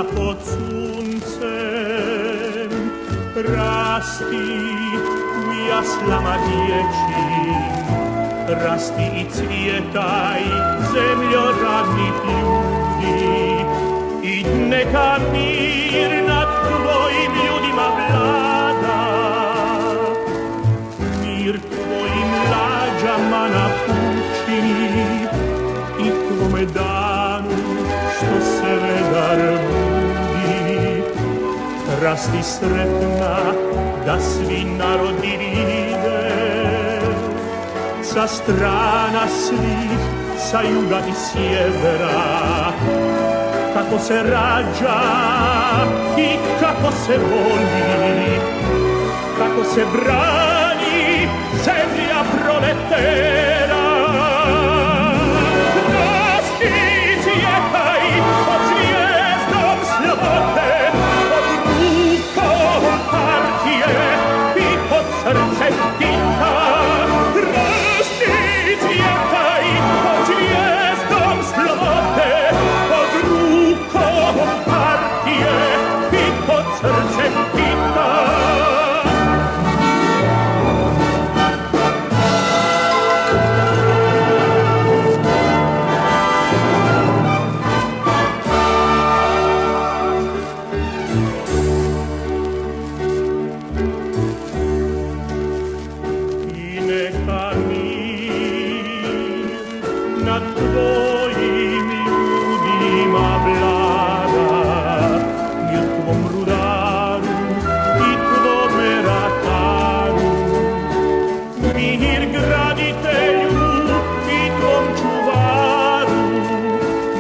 pod suncem, rasti u jaslama dječjim, rasti i cvjetaj zemljo radnih ljudi, i neka mir nad tvojim ljudima vlada, mir tvojim lađama napuči i tvome danu što se vedar budi. Rasti sretna da svi narodi vide, sa strana svih, sa juga i sjevera, kako se rađa i kako se voli, kako se brani zemlja proletera. Rasti cvjetaj pod zvijezdom slobode, pod rukom partije i pod srcem Tita. Rasti cvjetaj pod zvijezdom slobode, pod rukom partije i pod srcem Tita. Nad tvojim ljudima vlada, mir tvom rudaru i tvome rataru, mir graditelju i tvom čuvaru,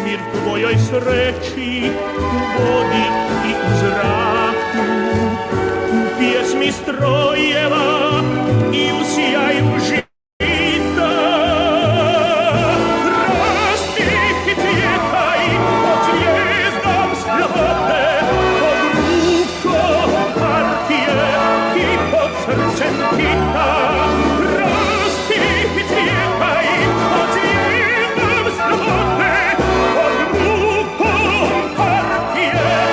mir tvojoj sreći u vodi i u zraku, u pjesmi strojeva i u sjaju žita. Yeah.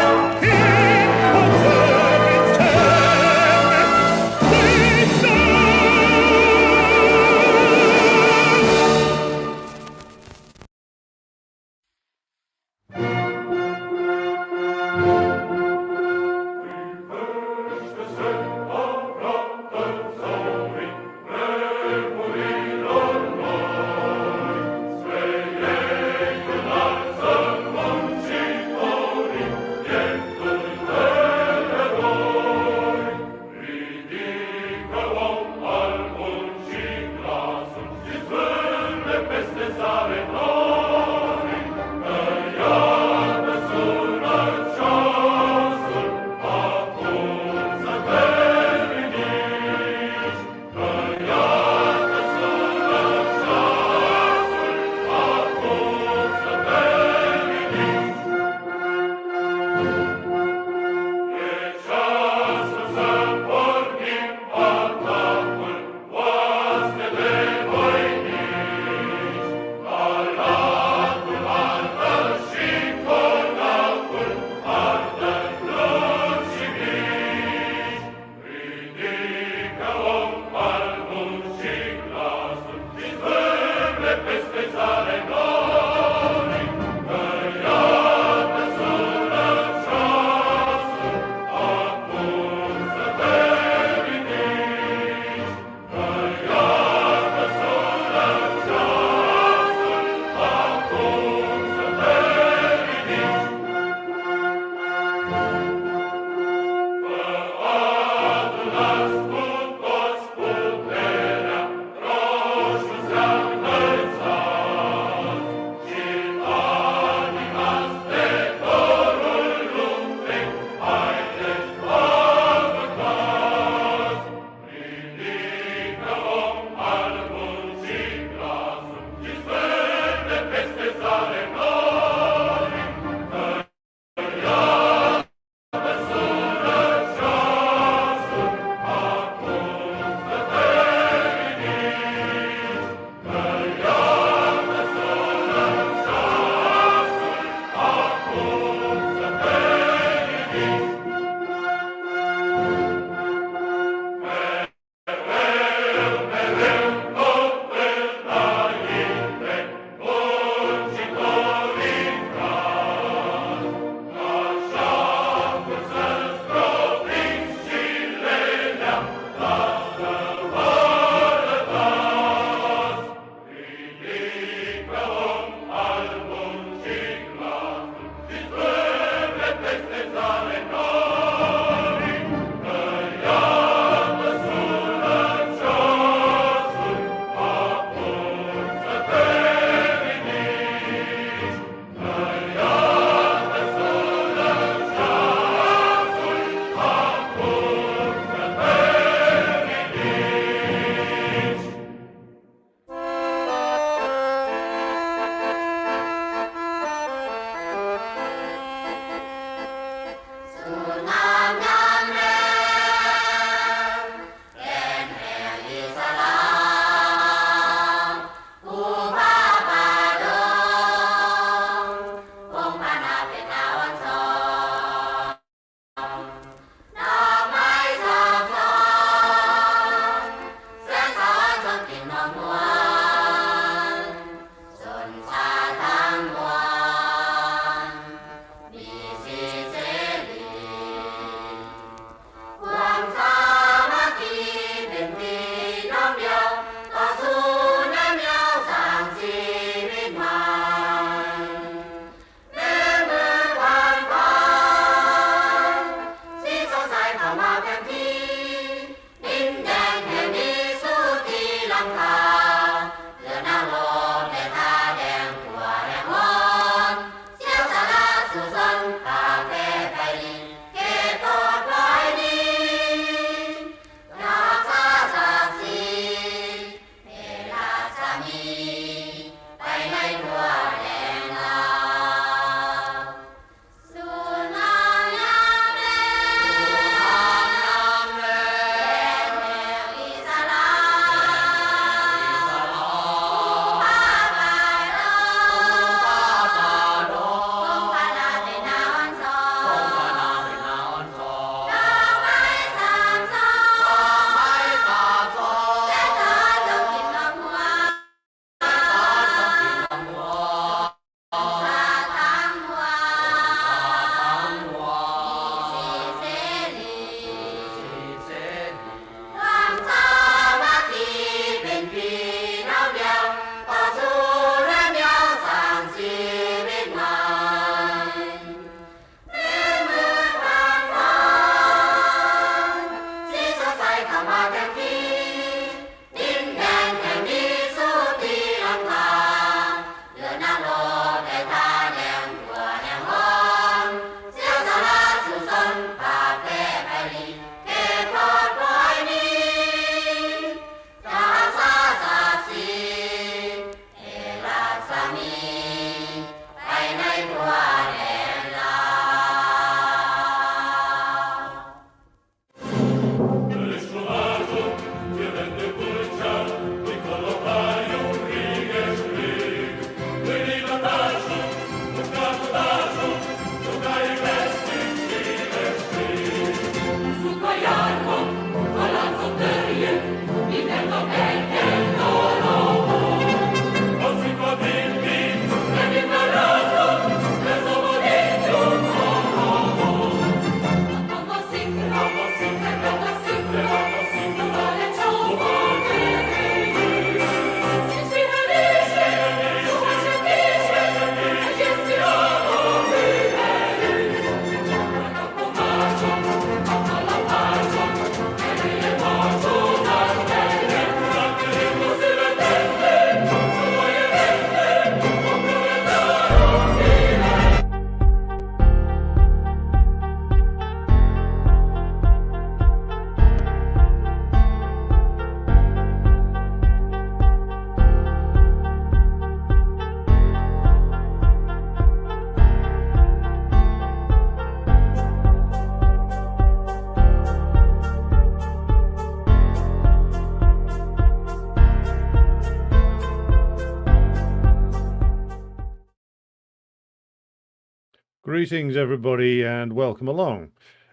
Greetings, everybody, and welcome along.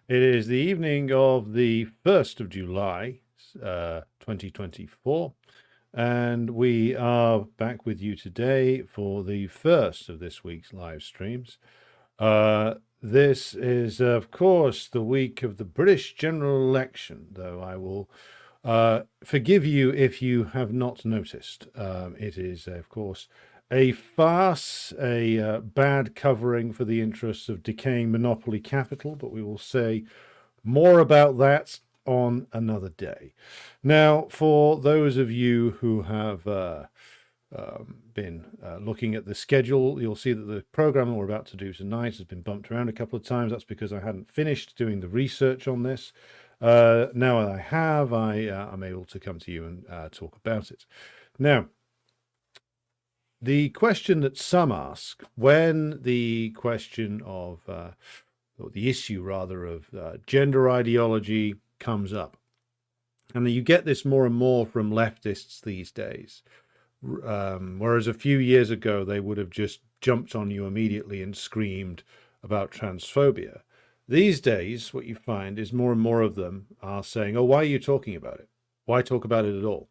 It is the evening of the 1st of July, 2024, and we are back with you today for the first of this week's live streams. This is, of course, the week of the British general election, though I will forgive you if you have not noticed. It is, of course, a farce, a bad covering for the interests of decaying monopoly capital, but we will say more about that on another day. Now, for those of you who have been looking at the schedule, you'll see that the program we're about to do tonight has been bumped around a couple of times. That's because I hadn't finished doing the research on this. Now I have, I'm able to come to you and talk about it. Now, the question that some ask when the question of, or the issue rather, of gender ideology comes up, and you get this more and more from leftists these days, whereas a few years ago they would have just jumped on you immediately and screamed about transphobia. These days, what you find is more and more of them are saying, oh, why are you talking about it? Why talk about it at all?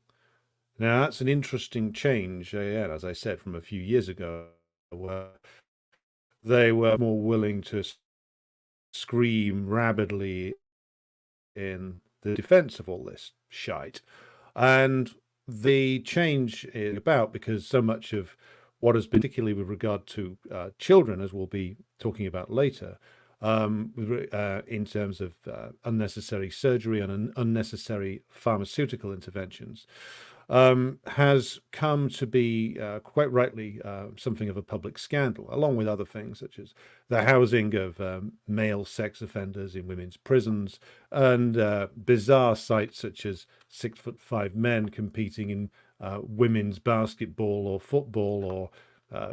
Now, that's an interesting change, as I said, from a few years ago, where they were more willing to scream rabidly in the defense of all this shite. And the change is about because so much of what has been, particularly with regard to children, as we'll be talking about later, in terms of unnecessary surgery and unnecessary pharmaceutical interventions, has come to be quite rightly something of a public scandal, along with other things such as the housing of male sex offenders in women's prisons and bizarre sites such as 6'5" men competing in women's basketball or football, or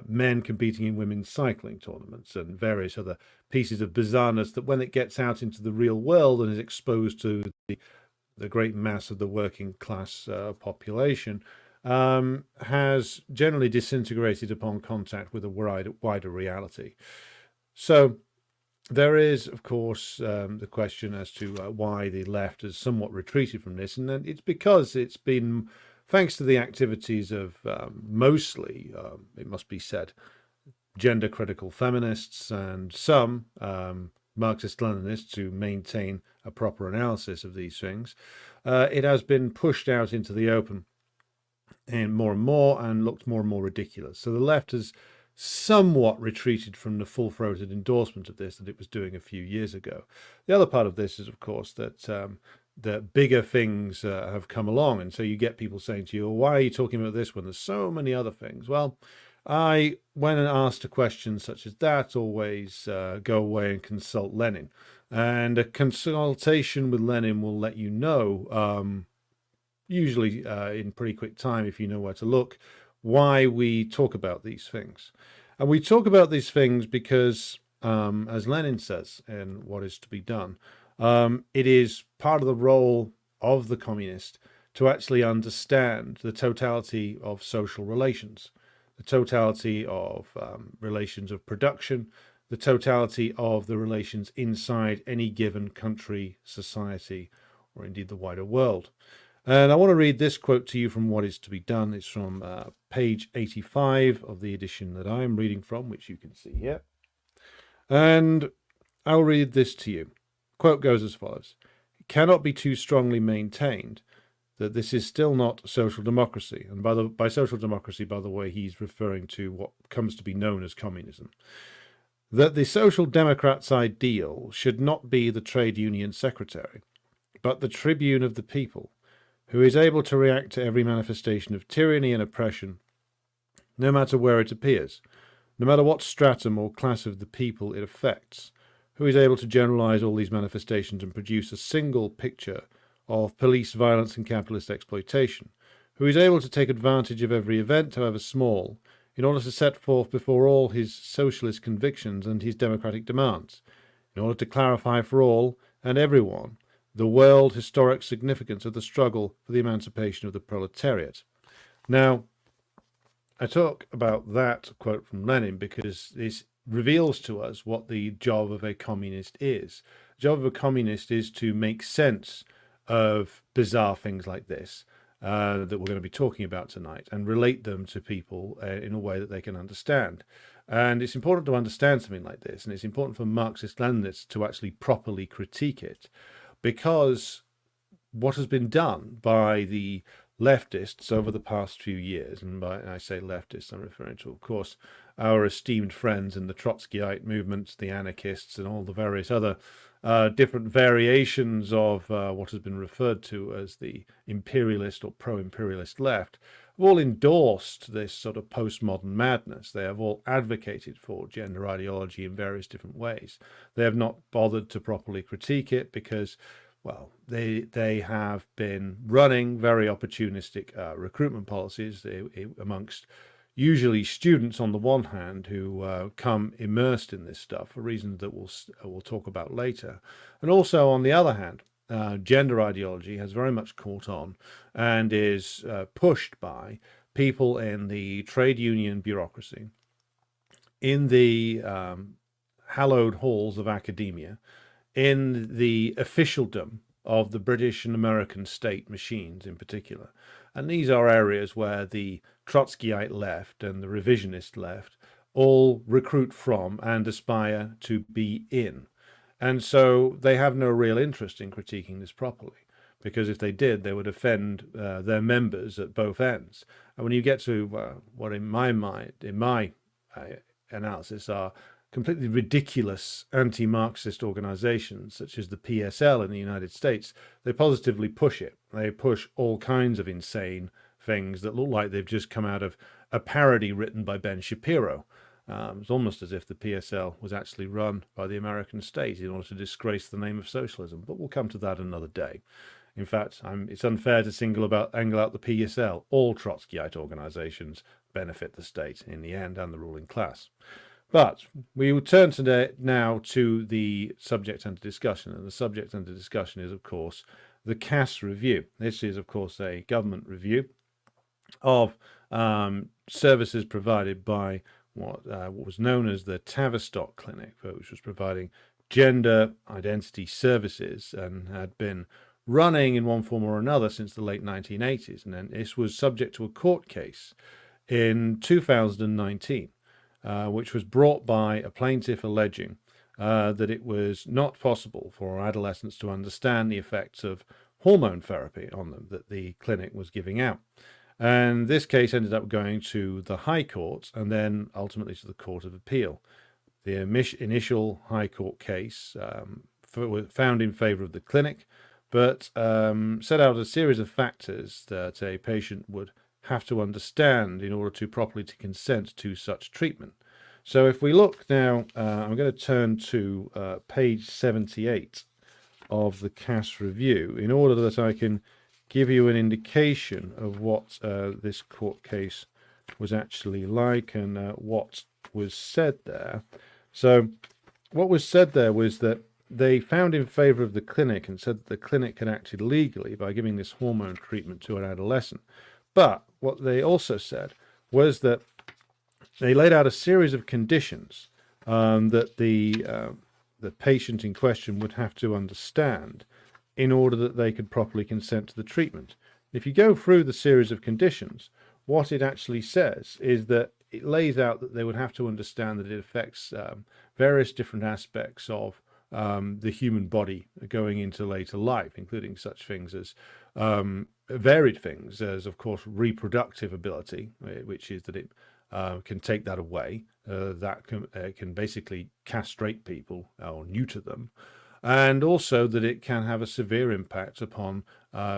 men competing in women's cycling tournaments, and various other pieces of bizarreness that, when it gets out into the real world and is exposed to the great mass of the working class population, has generally disintegrated upon contact with a wider reality. So there is, of course, the question as to why the left has somewhat retreated from this, and then it's because it's been, thanks to the activities of mostly, it must be said, gender-critical feminists and some Marxist-Leninists who maintain a proper analysis of these things, it has been pushed out into the open and more and looked more and more ridiculous. So the left has somewhat retreated from the full-throated endorsement of this that it was doing a few years ago. The other part of this is, of course, that bigger things have come along, and so you get people saying to you, well, why are you talking about this when there's so many other things? Well, when asked a question such as that, always go away and consult Lenin. And a consultation with Lenin will let you know, usually in pretty quick time if you know where to look, why we talk about these things. And we talk about these things because, as Lenin says in What Is to Be Done, it is part of the role of the communist to actually understand the totality of social relations, the totality of relations of production, the totality of the relations inside any given country, society, or indeed the wider world. And I want to read this quote to you from What Is to Be Done. It's from page 85 of the edition that I am reading from, which you can see here. And I'll read this to you. Quote goes as follows: "It cannot be too strongly maintained that this is still not social democracy." And by social democracy, by the way, he's referring to what comes to be known as communism. "That the social democrat's ideal should not be the trade union secretary, but the tribune of the people, who is able to react to every manifestation of tyranny and oppression, no matter where it appears, no matter what stratum or class of the people it affects, who is able to generalize all these manifestations and produce a single picture of police violence and capitalist exploitation, who is able to take advantage of every event, however small, in order to set forth before all his socialist convictions and his democratic demands, in order to clarify for all and everyone the world historic significance of the struggle for the emancipation of the proletariat." Now, I talk about that quote from Lenin because this reveals to us what the job of a communist is. The job of a communist is to make sense of bizarre things like this that we're going to be talking about tonight and relate them to people in a way that they can understand. And it's important to understand something like this, and it's important for Marxist-Leninists to actually properly critique it, because what has been done by the leftists over the past few years, and by I say leftists, I'm referring to, of course, our esteemed friends in the Trotskyite movement, the anarchists, and all the various other different variations of what has been referred to as the imperialist or pro-imperialist left, have all endorsed this sort of postmodern madness. They have all advocated for gender ideology in various different ways. They have not bothered to properly critique it because, well, they have been running very opportunistic recruitment policies amongst usually students on the one hand who come immersed in this stuff for reasons that we'll talk about later, and also on the other hand, gender ideology has very much caught on and is pushed by people in the trade union bureaucracy, in the hallowed halls of academia, in the officialdom of the British and American state machines in particular. And these are areas where the Trotskyite left and the revisionist left all recruit from and aspire to be in. And so they have no real interest in critiquing this properly, because if they did, they would offend their members at both ends. And when you get to what in my mind, in my analysis, are completely ridiculous anti-Marxist organizations such as the PSL in the United States, they positively push it. They push all kinds of insane things that look like they've just come out of a parody written by Ben Shapiro. It's almost as if the PSL was actually run by the American state in order to disgrace the name of socialism, but we'll come to that another day. In fact, it's unfair to angle out the PSL. All Trotskyite organizations benefit the state in the end and the ruling class. But we will turn today now to the subject under discussion, and the subject under discussion is, of course, the Cass Review. This is, of course, a government review of services provided by what was known as the Tavistock Clinic, which was providing gender identity services and had been running in one form or another since the late 1980s. And then this was subject to a court case in 2019. Which was brought by a plaintiff alleging that it was not possible for adolescents to understand the effects of hormone therapy on them that the clinic was giving out. And this case ended up going to the High Court and then ultimately to the Court of Appeal. The initial High Court case found in favour of the clinic, but set out a series of factors that a patient would have to understand in order to properly consent to such treatment. So if we look now, I'm going to turn to page 78 of the Cass Review in order that I can give you an indication of what this court case was actually like and what was said there. So what was said there was that they found in favour of the clinic and said that the clinic had acted legally by giving this hormone treatment to an adolescent. But what they also said was that they laid out a series of conditions that the patient in question would have to understand in order that they could properly consent to the treatment. If you go through the series of conditions, what it actually says is that it lays out that they would have to understand that it affects various different aspects of the human body going into later life, including such things as varied things as, of course, reproductive ability, which is that it can take that away. That can basically castrate people or neuter them. And also that it can have a severe impact upon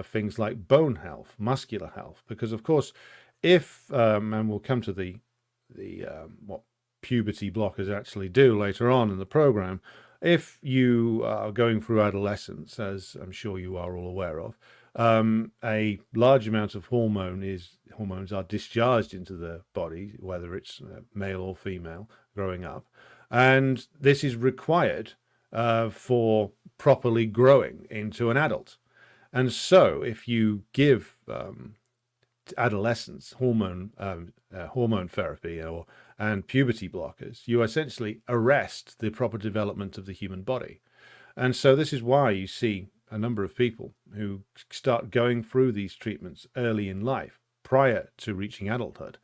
things like bone health, muscular health. Because, of course, if, and we'll come to the what puberty blockers actually do later on in the program, if you are going through adolescence, as I'm sure you are all aware of, a large amount of hormones are discharged into the body, whether it's male or female, growing up. And this is required for properly growing into an adult. And so if you give adolescents hormone therapy or and puberty blockers, you essentially arrest the proper development of the human body. And so this is why you see a number of people who start going through these treatments early in life, prior to reaching adulthood,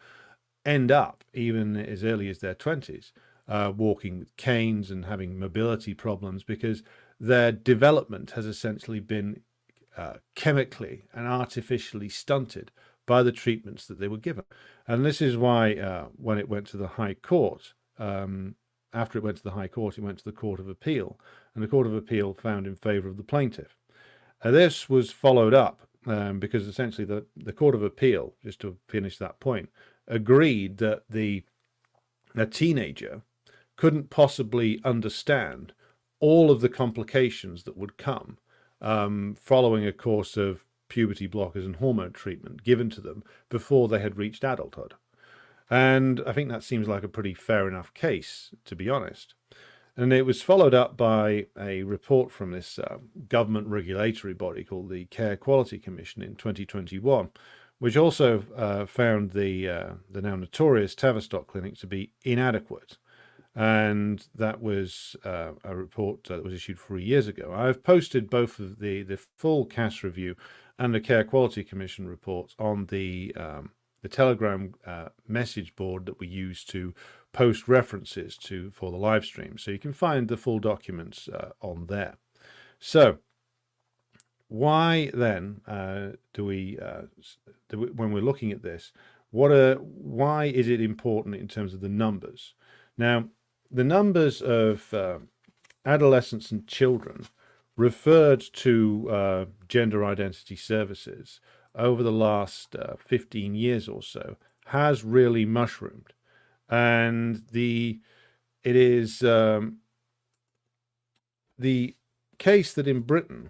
end up, even as early as their 20s, walking with canes and having mobility problems, because their development has essentially been chemically and artificially stunted by the treatments that they were given. And this is why when it went to the High Court, after it went to the High Court, it went to the Court of Appeal, and the Court of Appeal found in favour of the plaintiff. This was followed up because essentially the Court of Appeal, just to finish that point, agreed that a teenager couldn't possibly understand all of the complications that would come following a course of puberty blockers and hormone treatment given to them before they had reached adulthood. And I think that seems like a pretty fair enough case, to be honest. And it was followed up by a report from this government regulatory body called the Care Quality Commission in 2021, which also found the now notorious Tavistock Clinic to be inadequate. And that was a report that was issued 3 years ago. I've posted both of the full CAS review and the Care Quality Commission reports on the Telegram message board that we use to post references to for the live stream. So you can find the full documents on there. So why then do we, when we're looking at this, why is it important in terms of the numbers? Now, the numbers of adolescents and children referred to gender identity services over the last 15 years or so has really mushroomed. And it is the case that in Britain,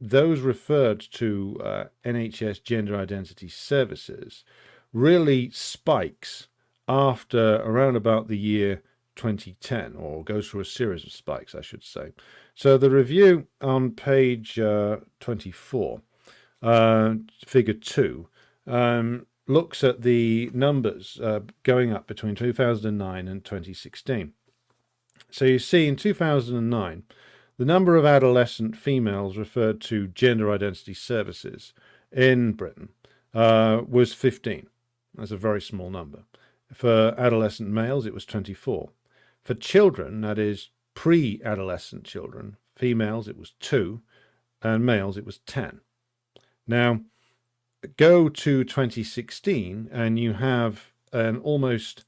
those referred to NHS gender identity services really spikes after around about the year 2010, or goes through a series of spikes, I should say. So the review on page 24, figure 2, looks at the numbers going up between 2009 and 2016. So you see in 2009, the number of adolescent females referred to gender identity services in Britain was 15. That's a very small number. For adolescent males, it was 24. For children, that is pre-adolescent children, females, it was 2, and males, it was 10. Now, go to 2016, and you have an almost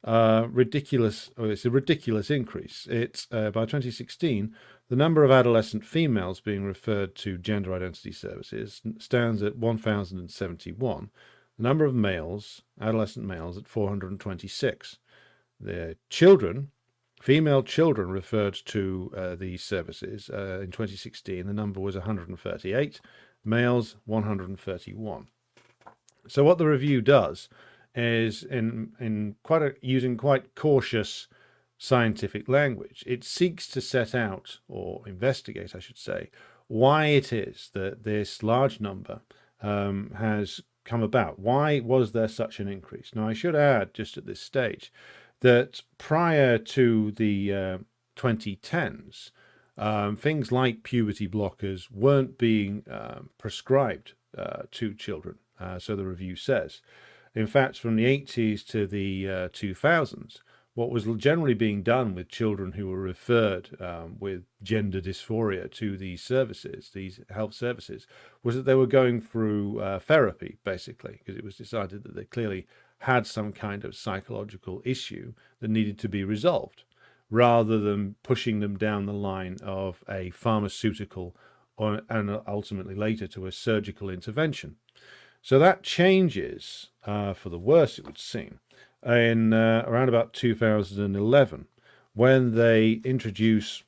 ridiculous, or it's a ridiculous increase. It's by 2016, the number of adolescent females being referred to gender identity services stands at 1,071. The number of males, adolescent males, at 426. The children, female children referred to these services in 2016, the number was 138, males 131. So what the review does is, in using quite cautious scientific language, it seeks to set out, or investigate, I should say, why it is that this large number has come about. Why was there such an increase? Now, I should add, just at this stage, that prior to the 2010s, things like puberty blockers weren't being prescribed to children, so the review says. In fact, from the 80s to the 2000s, what was generally being done with children who were referred with gender dysphoria to these services, these health services, was that they were going through therapy, basically, because it was decided that they clearly had some kind of psychological issue that needed to be resolved, rather than pushing them down the line of a pharmaceutical and ultimately later to a surgical intervention. So that changes for the worse, it would seem, in around about 2011, when they introduce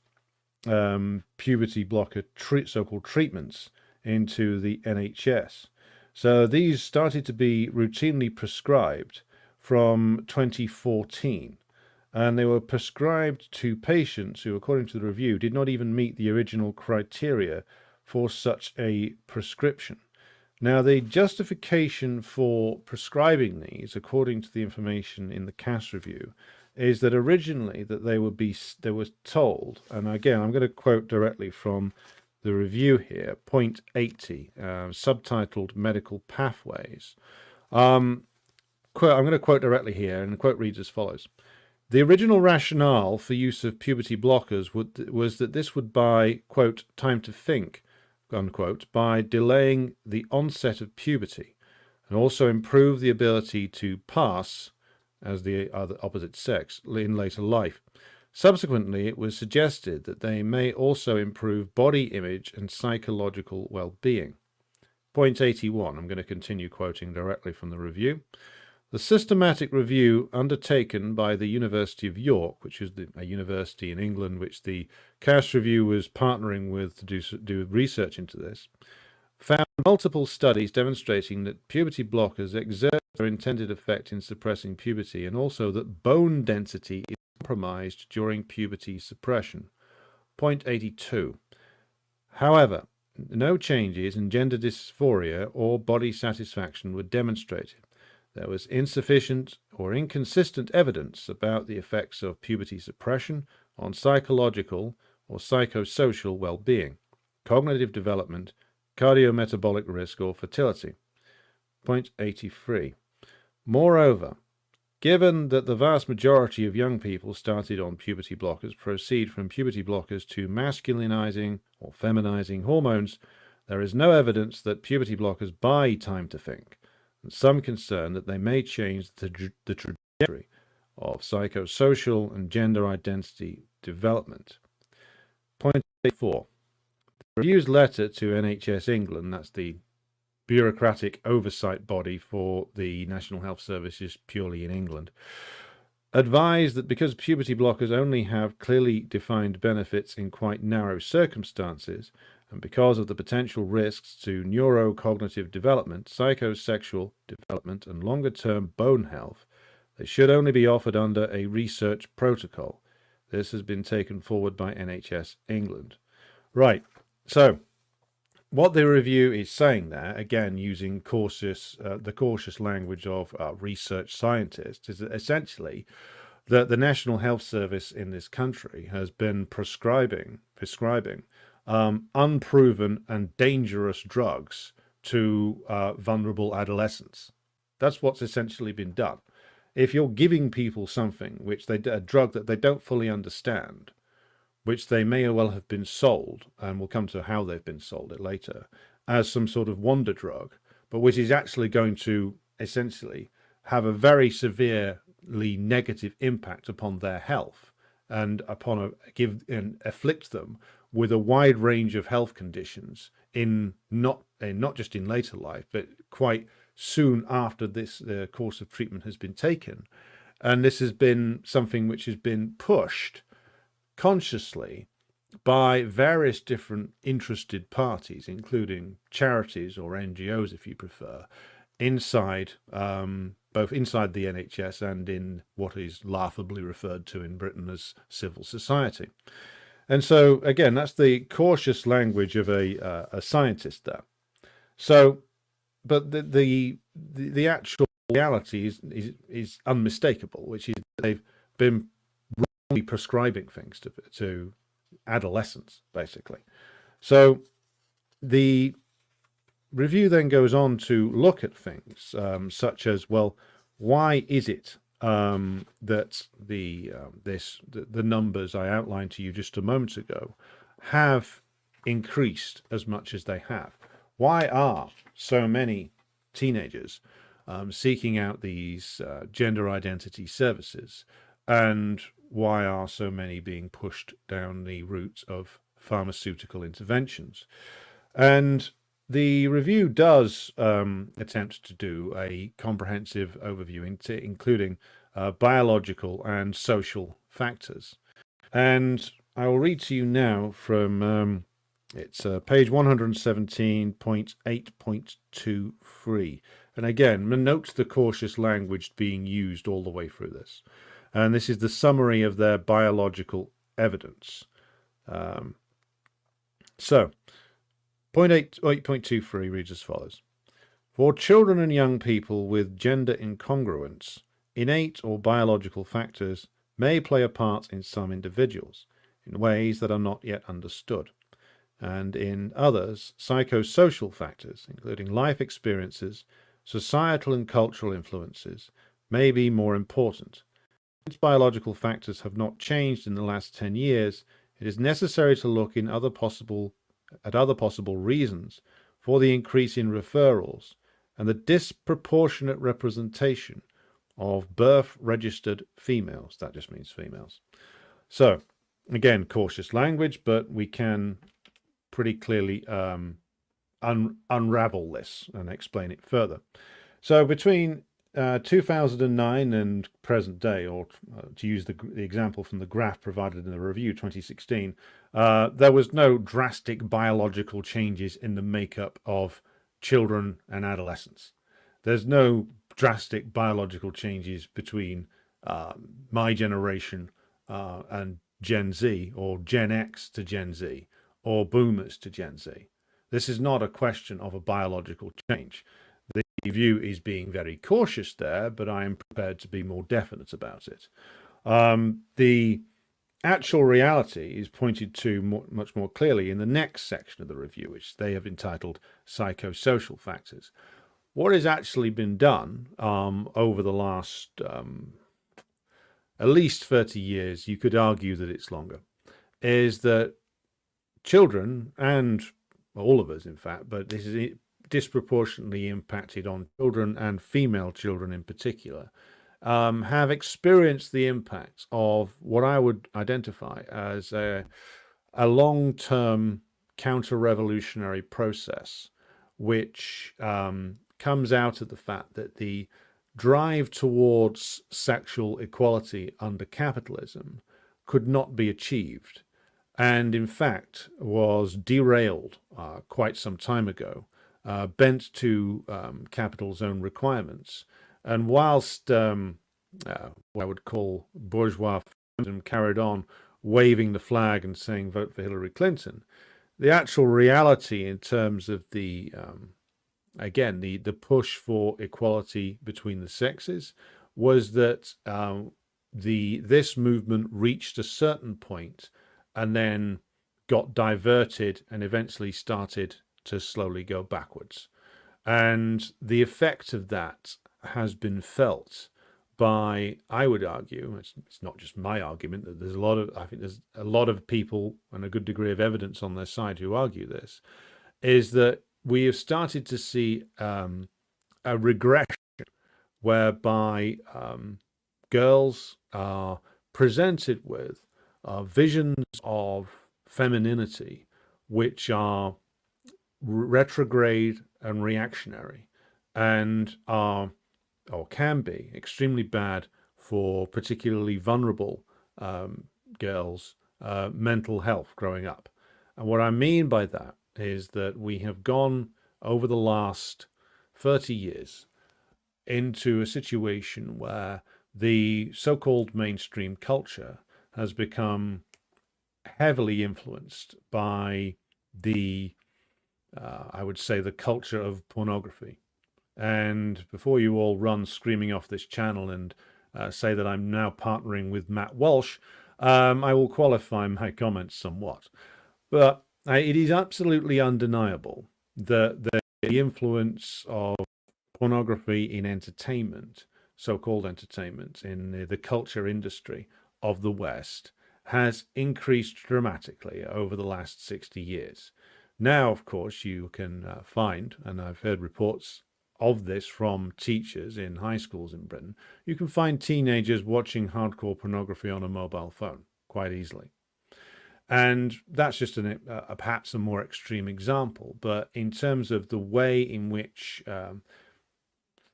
puberty blocker so-called treatments into the NHS. So these started to be routinely prescribed from 2014, and they were prescribed to patients who, according to the review, did not even meet the original criteria for such a prescription. Now, the justification for prescribing these, according to the information in the Cass review, is that originally that they were told, and again, I'm going to quote directly from the review here, point 80, subtitled Medical Pathways. I'm going to quote directly here, and the quote reads as follows. The original rationale for use of puberty blockers was that this would buy, quote, time to think, unquote, by delaying the onset of puberty, and also improve the ability to pass as the opposite sex in later life. Subsequently, it was suggested that they may also improve body image and psychological well-being. Point 81, I'm going to continue quoting directly from the review. The systematic review undertaken by the University of York, which is a university in England which the Cass Review was partnering with to do research into this, found multiple studies demonstrating that puberty blockers exert their intended effect in suppressing puberty, and also that bone density is compromised during puberty suppression. Point 82. However, no changes in gender dysphoria or body satisfaction were demonstrated. There was insufficient or inconsistent evidence about the effects of puberty suppression on psychological or psychosocial well-being, cognitive development, cardiometabolic risk, or fertility. Point 83. Moreover, given that the vast majority of young people started on puberty blockers proceed from puberty blockers to masculinizing or feminizing hormones, there is no evidence that puberty blockers buy time to think, and some concern that they may change the trajectory of psychosocial and gender identity development. Point 84. The review's letter to NHS England, that's the bureaucratic oversight body for the National Health Services purely in England, advised that because puberty blockers only have clearly defined benefits in quite narrow circumstances, and because of the potential risks to neurocognitive development, psychosexual development, and longer-term bone health, they should only be offered under a research protocol. This has been taken forward by NHS England. Right, so what the review is saying there, again using the cautious language of research scientists, is that essentially that the National Health Service in this country has been prescribing unproven and dangerous drugs to vulnerable adolescents. That's what's essentially been done. If you're giving people something a drug that they don't fully understand, which they may well have been sold, and we'll come to how they've been sold it later, as some sort of wonder drug, but which is actually going to essentially have a very severely negative impact upon their health and afflict them with a wide range of health conditions not just in later life, but quite soon after this course of treatment has been taken. And this has been something which has been pushed consciously by various different interested parties, including charities or NGOs, if you prefer, both inside the NHS and in what is laughably referred to in Britain as civil society. And so, again, that's the cautious language of a scientist there. So, but the actual reality is unmistakable, which is that they've been wrongly prescribing things to adolescents, basically. So the review then goes on to look at things such as, well, why is it that the numbers I outlined to you just a moment ago have increased as much as they have? Why are so many teenagers seeking out these gender identity services, and why are so many being pushed down the route of pharmaceutical interventions? And the review does attempt to do a comprehensive overview, including biological and social factors. And I will read to you now from it's page 117.8.23. And again, note the cautious language being used all the way through this. And this is the summary of their biological evidence. So, point 8.23 reads as follows. For children and young people with gender incongruence, innate or biological factors may play a part in some individuals in ways that are not yet understood, and in others, psychosocial factors, including life experiences, societal and cultural influences, may be more important. Since biological factors have not changed in the last 10 years, it is necessary to look at other possible reasons for the increase in referrals and the disproportionate representation of birth-registered females. That just means females. So, again, cautious language, but we can pretty clearly unravel this and explain it further. So between 2009 and present day, or to use the example from the graph provided in the review 2016, there was no drastic biological changes in the makeup of children and adolescents. There's no drastic biological changes between my generation and Gen Z, or Gen X to Gen Z, or boomers to Gen Z. This is not a question of a biological change. The view is being very cautious there, but I am prepared to be more definite about it. The actual reality is pointed to much more clearly in the next section of the review, which they have entitled Psychosocial Factors. What has actually been done over the last at least 30 years, you could argue that it's longer, is that children, and all of us in fact, but this is disproportionately impacted on children and female children in particular, have experienced the impact of what I would identify as a long-term counter-revolutionary process, which comes out of the fact that the drive towards sexual equality under capitalism could not be achieved, and in fact was derailed quite some time ago, bent to capital's own requirements. And whilst what I would call bourgeois feminism carried on waving the flag and saying vote for Hillary Clinton, the actual reality in terms of the again the push for equality between the sexes was that this movement reached a certain point and then got diverted and eventually started to slowly go backwards. And the effect of that has been felt by, I would argue, it's not just my argument, that there's there's a lot of people and a good degree of evidence on their side who argue this, is that we have started to see a regression whereby girls are presented with visions of femininity which are retrograde and reactionary, and are, or can be, extremely bad for particularly vulnerable girls' mental health growing up. And what I mean by that is that we have gone over the last 30 years into a situation where the so-called mainstream culture has become heavily influenced by the I would say the culture of pornography. And before you all run screaming off this channel and say that I'm now partnering with Matt Walsh, I will qualify my comments somewhat. But it is absolutely undeniable that the influence of pornography in entertainment, so-called entertainment, in the culture industry of the West has increased dramatically over the last 60 years. Now, of course, you can find, and I've heard reports of this from teachers in high schools in Britain, you can find teenagers watching hardcore pornography on a mobile phone quite easily. And that's just perhaps a more extreme example. But in terms of the way in which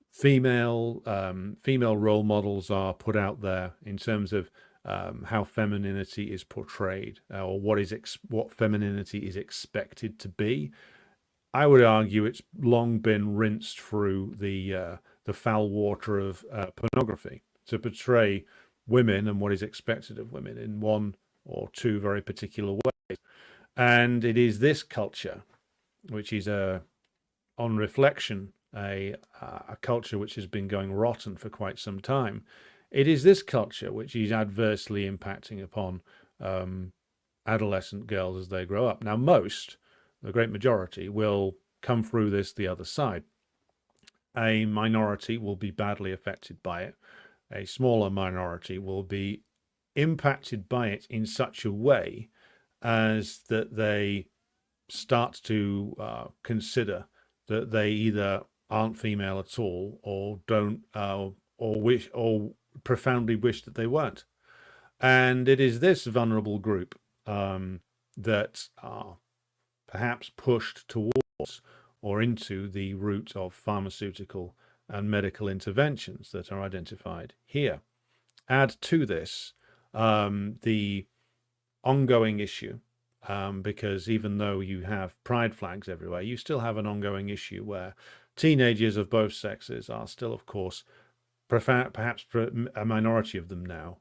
female role models are put out there, in terms of how femininity is portrayed, or what femininity is expected to be, I would argue it's long been rinsed through the foul water of pornography to portray women and what is expected of women in one or two very particular ways. And it is this culture which is on reflection a culture which has been going rotten for quite some time. It is this culture which is adversely impacting upon adolescent girls as they grow up. Now, the great majority, will come through this the other side. A minority will be badly affected by it. A smaller minority will be impacted by it in such a way as that they start to consider that they either aren't female at all, or don't, or profoundly wish that they weren't. And it is this vulnerable group that are perhaps pushed towards or into the route of pharmaceutical and medical interventions that are identified here. Add to this the ongoing issue, because even though you have pride flags everywhere, you still have an ongoing issue where teenagers of both sexes are still, of course, perhaps a minority of them now,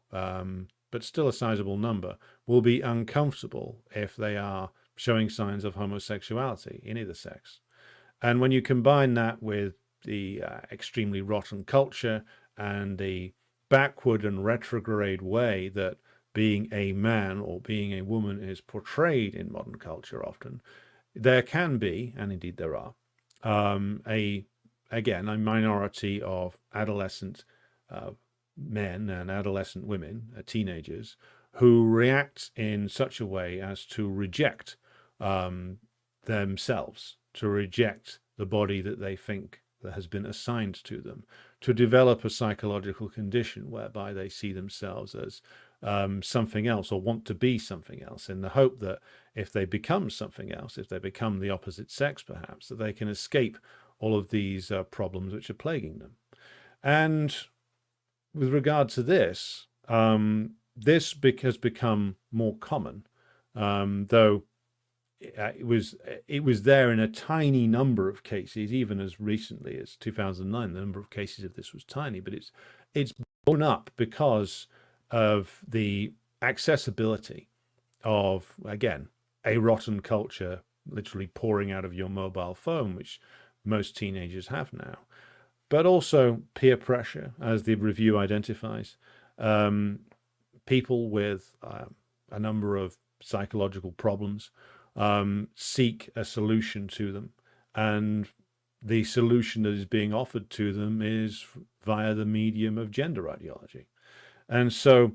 but still a sizable number, will be uncomfortable if they are showing signs of homosexuality in either sex. And when you combine that with the extremely rotten culture and the backward and retrograde way that being a man or being a woman is portrayed in modern culture often, there can be, and indeed there are, a minority of adolescent men and adolescent women, teenagers, who react in such a way as to reject themselves, to reject the body that they think that has been assigned to them, to develop a psychological condition whereby they see themselves as something else, or want to be something else, in the hope that if they become something else, if they become the opposite sex perhaps, that they can escape all of these problems which are plaguing them. And with regard to this, this has become more common, though it was there in a tiny number of cases, even as recently as 2009. The number of cases of this was tiny, but it's blown up because of the accessibility of, again, a rotten culture literally pouring out of your mobile phone, which most teenagers have now, but also peer pressure, as the review identifies. People with a number of psychological problems seek a solution to them, and the solution that is being offered to them is via the medium of gender ideology. And so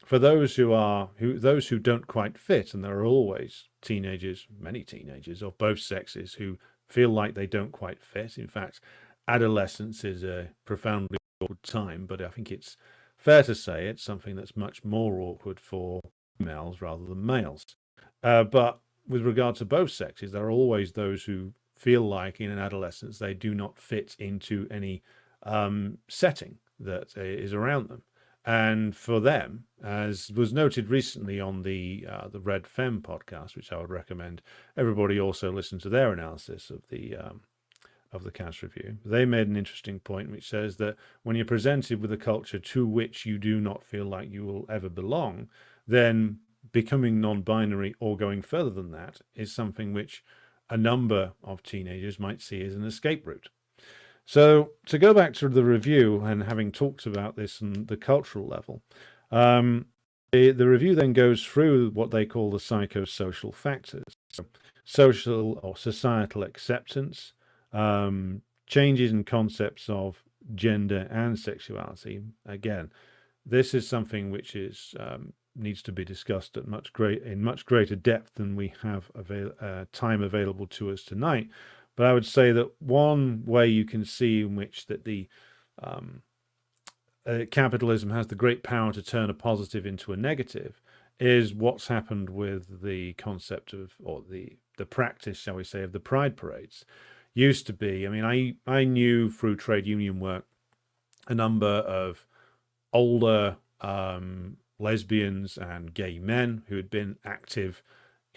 for those who don't quite fit, and there are always teenagers, many teenagers of both sexes, who feel like they don't quite fit. In fact, adolescence is a profoundly awkward time, but I think it's fair to say it's something that's much more awkward for females rather than males. But with regard to both sexes, there are always those who feel like in an adolescence they do not fit into any setting that is around them. And for them, as was noted recently on the Red Femme podcast, which I would recommend everybody also listen to their analysis of the Cass Review, they made an interesting point which says that when you're presented with a culture to which you do not feel like you will ever belong, then becoming non-binary or going further than that is something which a number of teenagers might see as an escape route. So to go back to the review, and having talked about this on the cultural level, the review then goes through what they call the psychosocial factors. So social or societal acceptance, changes in concepts of gender and sexuality. Again, this is something which is needs to be discussed at in much greater depth than we have time available to us tonight. But I would say that one way you can see in which that the capitalism has the great power to turn a positive into a negative is what's happened with the concept of, or the practice, shall we say, of the pride parades. Used to be, I mean, I knew through trade union work a number of older lesbians and gay men who had been active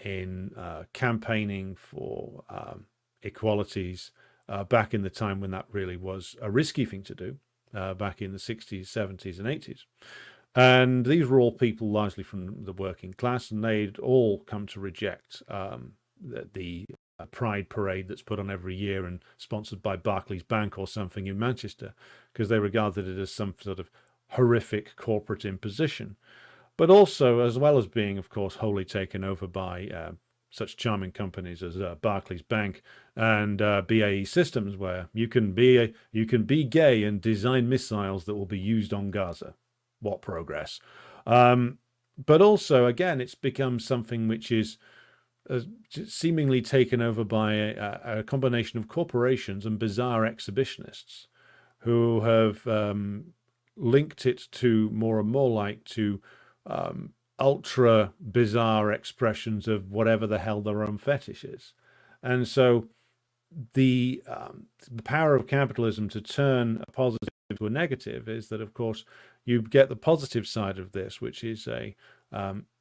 in campaigning for equalities back in the time when that really was a risky thing to do, back in the 60s, 70s and 80s. And these were all people largely from the working class, and they'd all come to reject the pride parade that's put on every year and sponsored by Barclays Bank or something in Manchester, because they regarded it as some sort of horrific corporate imposition. But also, as well as being, of course, wholly taken over by such charming companies as Barclays Bank and BAE Systems, where you can be gay and design missiles that will be used on Gaza. What progress! But also, again, it's become something which is seemingly taken over by a combination of corporations and bizarre exhibitionists who have linked it to more and more like to ultra bizarre expressions of whatever the hell their own fetish is. And so the power of capitalism to turn a positive to a negative is that, of course, you get the positive side of this, which is a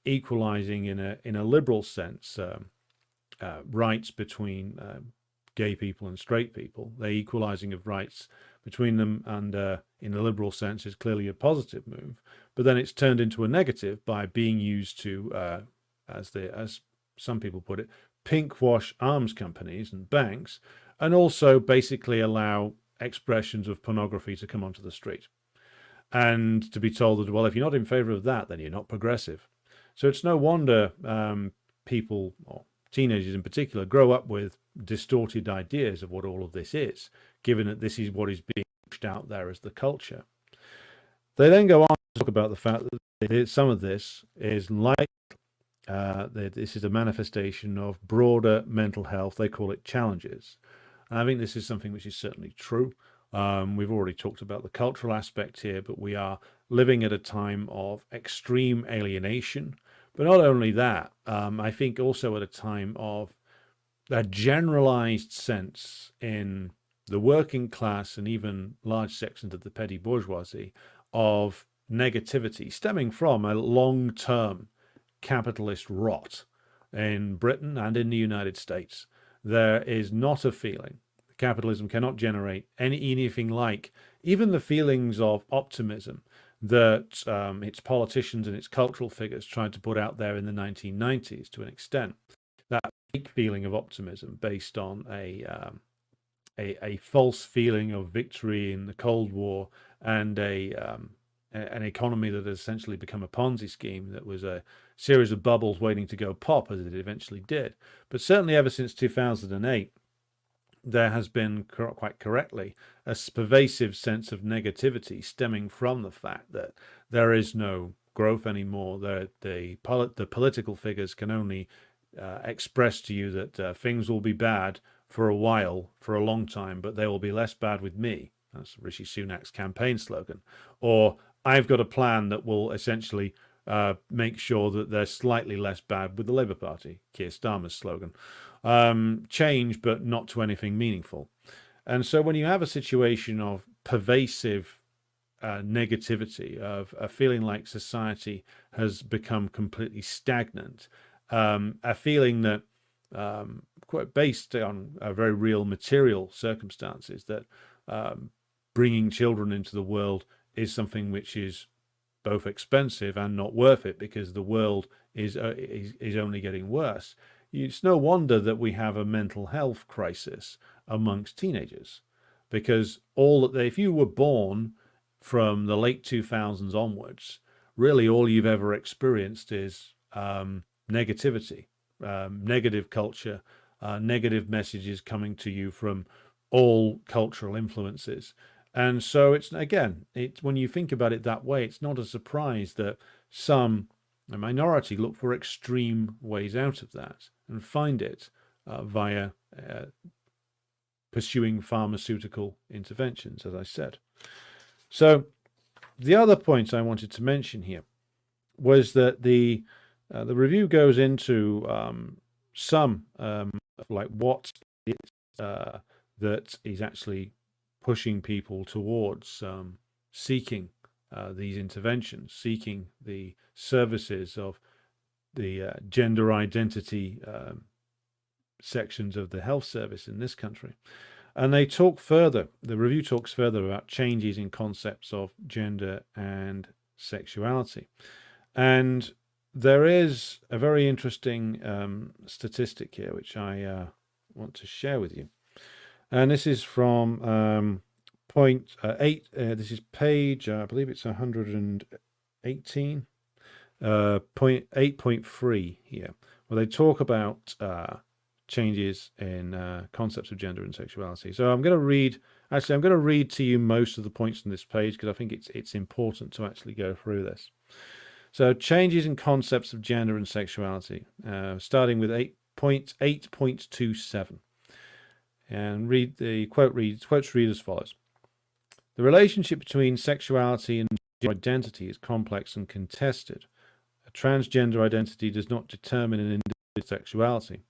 equalizing in a liberal sense rights between gay people and straight people. The equalizing of rights between them, and in a liberal sense, is clearly a positive move. But then it's turned into a negative by being used to, as some people put it, pinkwash arms companies and banks, and also basically allow expressions of pornography to come onto the street, and to be told that, well, if you're not in favor of that, then you're not progressive. So it's no wonder people, or teenagers in particular, grow up with distorted ideas of what all of this is, given that this is what is being pushed out there as the culture. They then go on to talk about the fact that some of this is like that this is a manifestation of broader mental health. They call it challenges. And I think this is something which is certainly true. We've already talked about the cultural aspect here, but we are living at a time of extreme alienation. But not only that, I think also at a time of a generalized sense in the working class and even large sections of the petty bourgeoisie of negativity stemming from a long-term capitalist rot in Britain and in the United States. There is not a feeling. Capitalism cannot generate anything like even the feelings of optimism that its politicians and its cultural figures tried to put out there in the 1990s to an extent. That fake feeling of optimism based on a false feeling of victory in the Cold War and an economy that has essentially become a Ponzi scheme that was a series of bubbles waiting to go pop, as it eventually did. But certainly ever since 2008, there has been, quite correctly, a pervasive sense of negativity stemming from the fact that there is no growth anymore. The political figures can only express to you that things will be bad for a while, for a long time, but they will be less bad with me. That's Rishi Sunak's campaign slogan. Or, I've got a plan that will essentially make sure that they're slightly less bad with the Labour Party, Keir Starmer's slogan. Change, but not to anything meaningful. And so when you have a situation of pervasive negativity, of a feeling like society has become completely stagnant, a feeling that quite based on very real material circumstances, that bringing children into the world is something which is both expensive and not worth it because the world is only getting worse. It's no wonder that we have a mental health crisis amongst teenagers, because if you were born from the late 2000s onwards, really all you've ever experienced is negativity, negative culture, negative messages coming to you from all cultural influences. And so it's when you think about it that way, it's not a surprise that a minority look for extreme ways out of that and find it via pursuing pharmaceutical interventions, as I said. So the other point I wanted to mention here was that the review goes into some like what it is that is actually pushing people towards seeking these interventions, seeking the services of the gender identity sections of the health service in this country. And they talk further, the review talks further about changes in concepts of gender and sexuality. And there is a very interesting statistic here, which I want to share with you. And this is from point 8. This is page, I believe it's 118, point 8.3 here, where they talk about changes in concepts of gender and sexuality. So I'm going to read to you most of the points on this page because I think it's important to actually go through this. So changes in concepts of gender and sexuality, starting with 8.27. And quotes read as follows. The relationship between sexuality and gender identity is complex and contested. A transgender identity does not determine an individual's sexuality.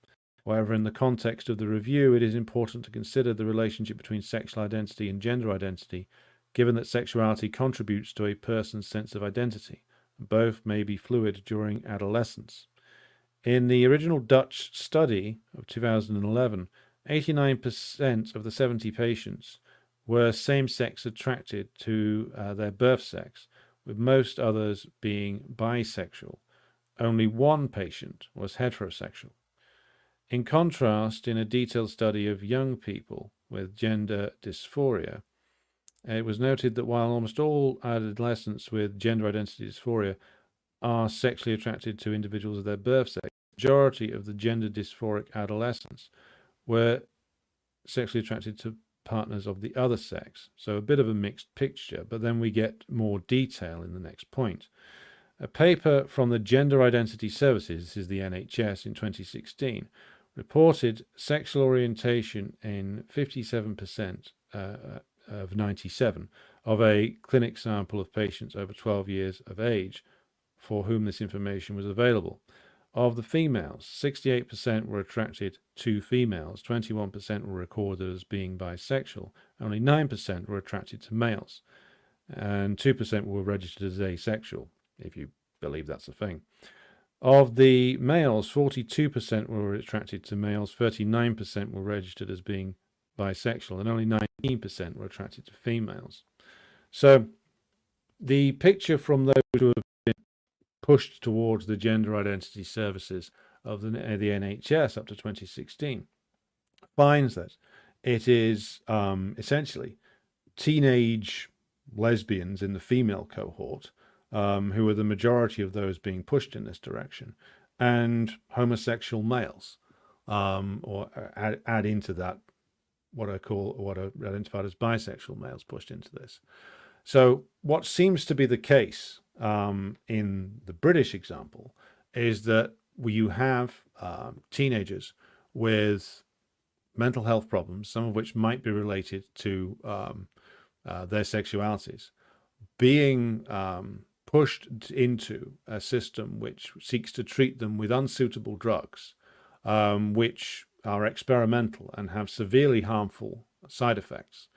However, in the context of the review, it is important to consider the relationship between sexual identity and gender identity, given that sexuality contributes to a person's sense of identity. Both may be fluid during adolescence. In the original Dutch study of 2011, 89% of the 70 patients were same-sex attracted to their birth sex, with most others being bisexual. Only one patient was heterosexual. In contrast, in a detailed study of young people with gender dysphoria, it was noted that while almost all adolescents with gender identity dysphoria are sexually attracted to individuals of their birth sex, the majority of the gender dysphoric adolescents were sexually attracted to partners of the other sex. So a bit of a mixed picture, but then we get more detail in the next point. A paper from the Gender Identity Services, this is the NHS, in 2016, reported sexual orientation in 57% of 97 of a clinic sample of patients over 12 years of age for whom this information was available. Of the females, 68% were attracted to females, 21% were recorded as being bisexual, only 9% were attracted to males, and 2% were registered as asexual, if you believe that's a thing. Of the males, 42% were attracted to males, 39% were registered as being bisexual, and only 19% were attracted to females. So the picture from those who have been pushed towards the gender identity services of the NHS up to 2016 finds that it is essentially teenage lesbians in the female cohort who are the majority of those being pushed in this direction, and homosexual males, or add into that what are identified as bisexual males pushed into this. So what seems to be the case in the British example is that you have teenagers with mental health problems, some of which might be related to their sexualities, being pushed into a system which seeks to treat them with unsuitable drugs, which are experimental and have severely harmful side effects.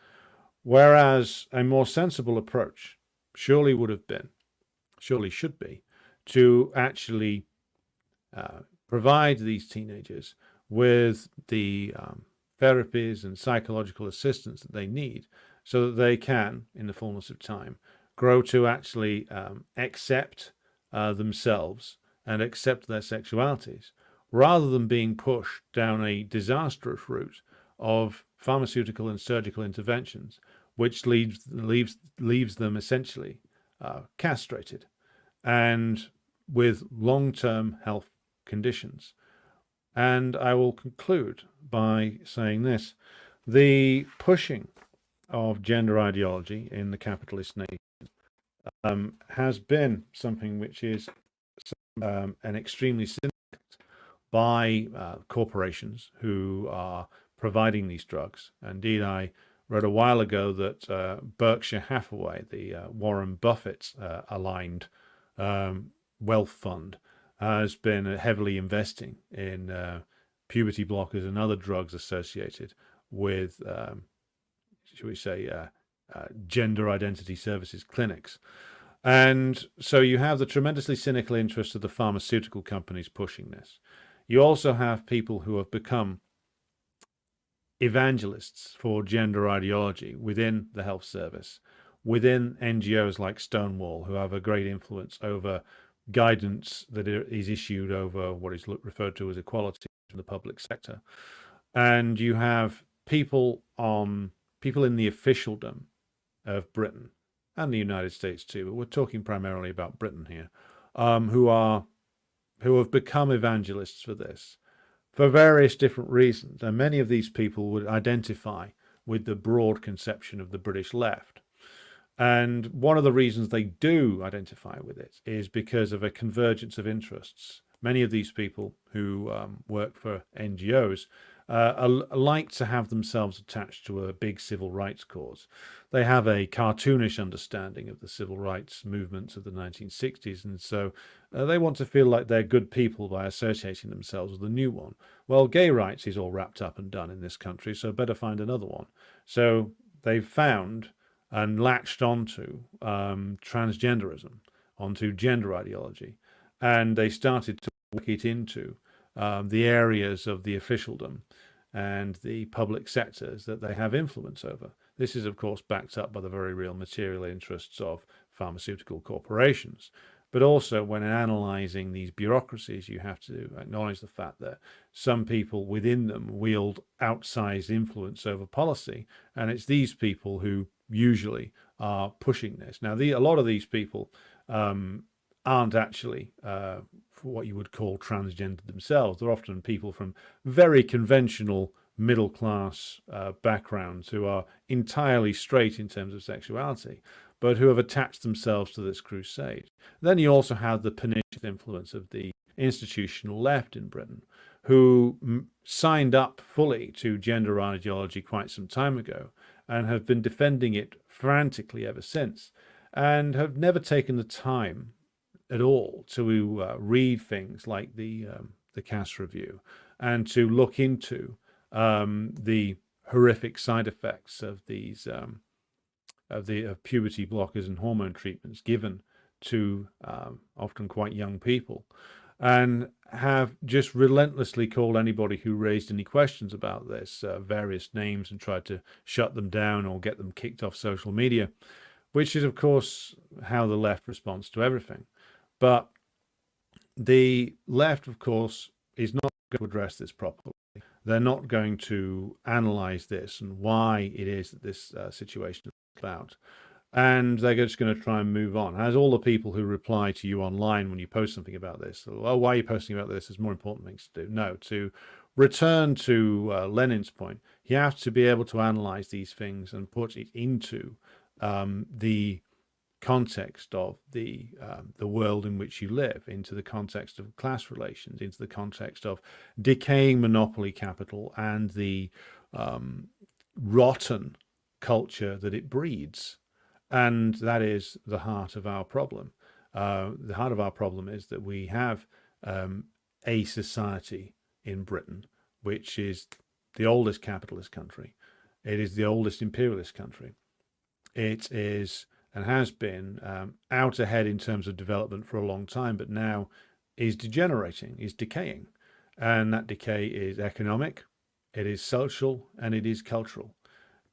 Whereas a more sensible approach surely should be, to actually provide these teenagers with the therapies and psychological assistance that they need so that they can, in the fullness of time, grow to actually accept themselves and accept their sexualities, rather than being pushed down a disastrous route of pharmaceutical and surgical interventions, which leaves them essentially castrated and with long-term health conditions. And I will conclude by saying this: the pushing of gender ideology in the capitalist nation has been something which is an extremely cynical by corporations who are providing these drugs. Indeed, I read a while ago that Berkshire Hathaway, the Warren Buffett aligned wealth fund, has been heavily investing in puberty blockers and other drugs associated with, shall we say, gender identity services clinics. And so you have the tremendously cynical interest of the pharmaceutical companies pushing this. You also have people who have become evangelists for gender ideology within the health service, within NGOs like Stonewall, who have a great influence over guidance that is issued over what is referred to as equality in the public sector. And you have people in the officialdom of Britain and the United States too, but we're talking primarily about Britain here, who have become evangelists for this for various different reasons. And many of these people would identify with the broad conception of the British left. And one of the reasons they do identify with it is because of a convergence of interests. Many of these people who work for NGOs like to have themselves attached to a big civil rights cause. They have a cartoonish understanding of the civil rights movements of the 1960s, and so they want to feel like they're good people by associating themselves with the new one. Well, gay rights is all wrapped up and done in this country, so better find another one. So they've found and latched onto transgenderism, onto gender ideology, and they started to work it into the areas of the officialdom and the public sectors that they have influence over. This is, of course, backed up by the very real material interests of pharmaceutical corporations. But also, when analyzing these bureaucracies, you have to acknowledge the fact that some people within them wield outsized influence over policy, and it's these people who usually are pushing this. Now, a lot of these people aren't actually what you would call transgender themselves. They're often people from very conventional middle-class backgrounds who are entirely straight in terms of sexuality, but who have attached themselves to this crusade. Then you also have the pernicious influence of the institutional left in Britain, who signed up fully to gender ideology quite some time ago and have been defending it frantically ever since, and have never taken the time at all to read things like the Cass Review and to look into the horrific side effects of these of puberty blockers and hormone treatments given to often quite young people, and have just relentlessly called anybody who raised any questions about this various names and tried to shut them down or get them kicked off social media, which is, of course, how the left responds to everything. But the left, of course, is not going to address this properly. They're not going to analyze this and why it is that this situation is about. And they're just going to try and move on. As all the people who reply to you online when you post something about this, well, why are you posting about this? There's more important things to do. No, to return to Lenin's point, you have to be able to analyze these things and put it into the context of the world in which you live, into the context of class relations, into the context of decaying monopoly capital and the rotten culture that it breeds. And that is the heart of our problem. The heart of our problem is that we have a society in Britain which is the oldest capitalist country. It is the oldest imperialist country. It is and has been out ahead in terms of development for a long time, but now is degenerating, is decaying. And that decay is economic, it is social, and it is cultural.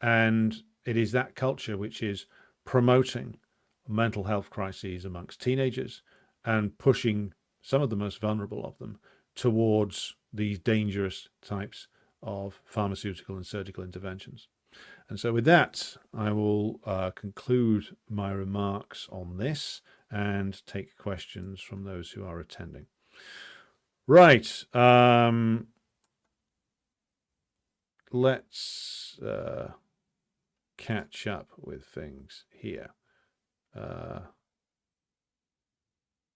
And it is that culture which is promoting mental health crises amongst teenagers and pushing some of the most vulnerable of them towards these dangerous types of pharmaceutical and surgical interventions. And so with that, I will conclude my remarks on this and take questions from those who are attending. Right. Let's catch up with things here.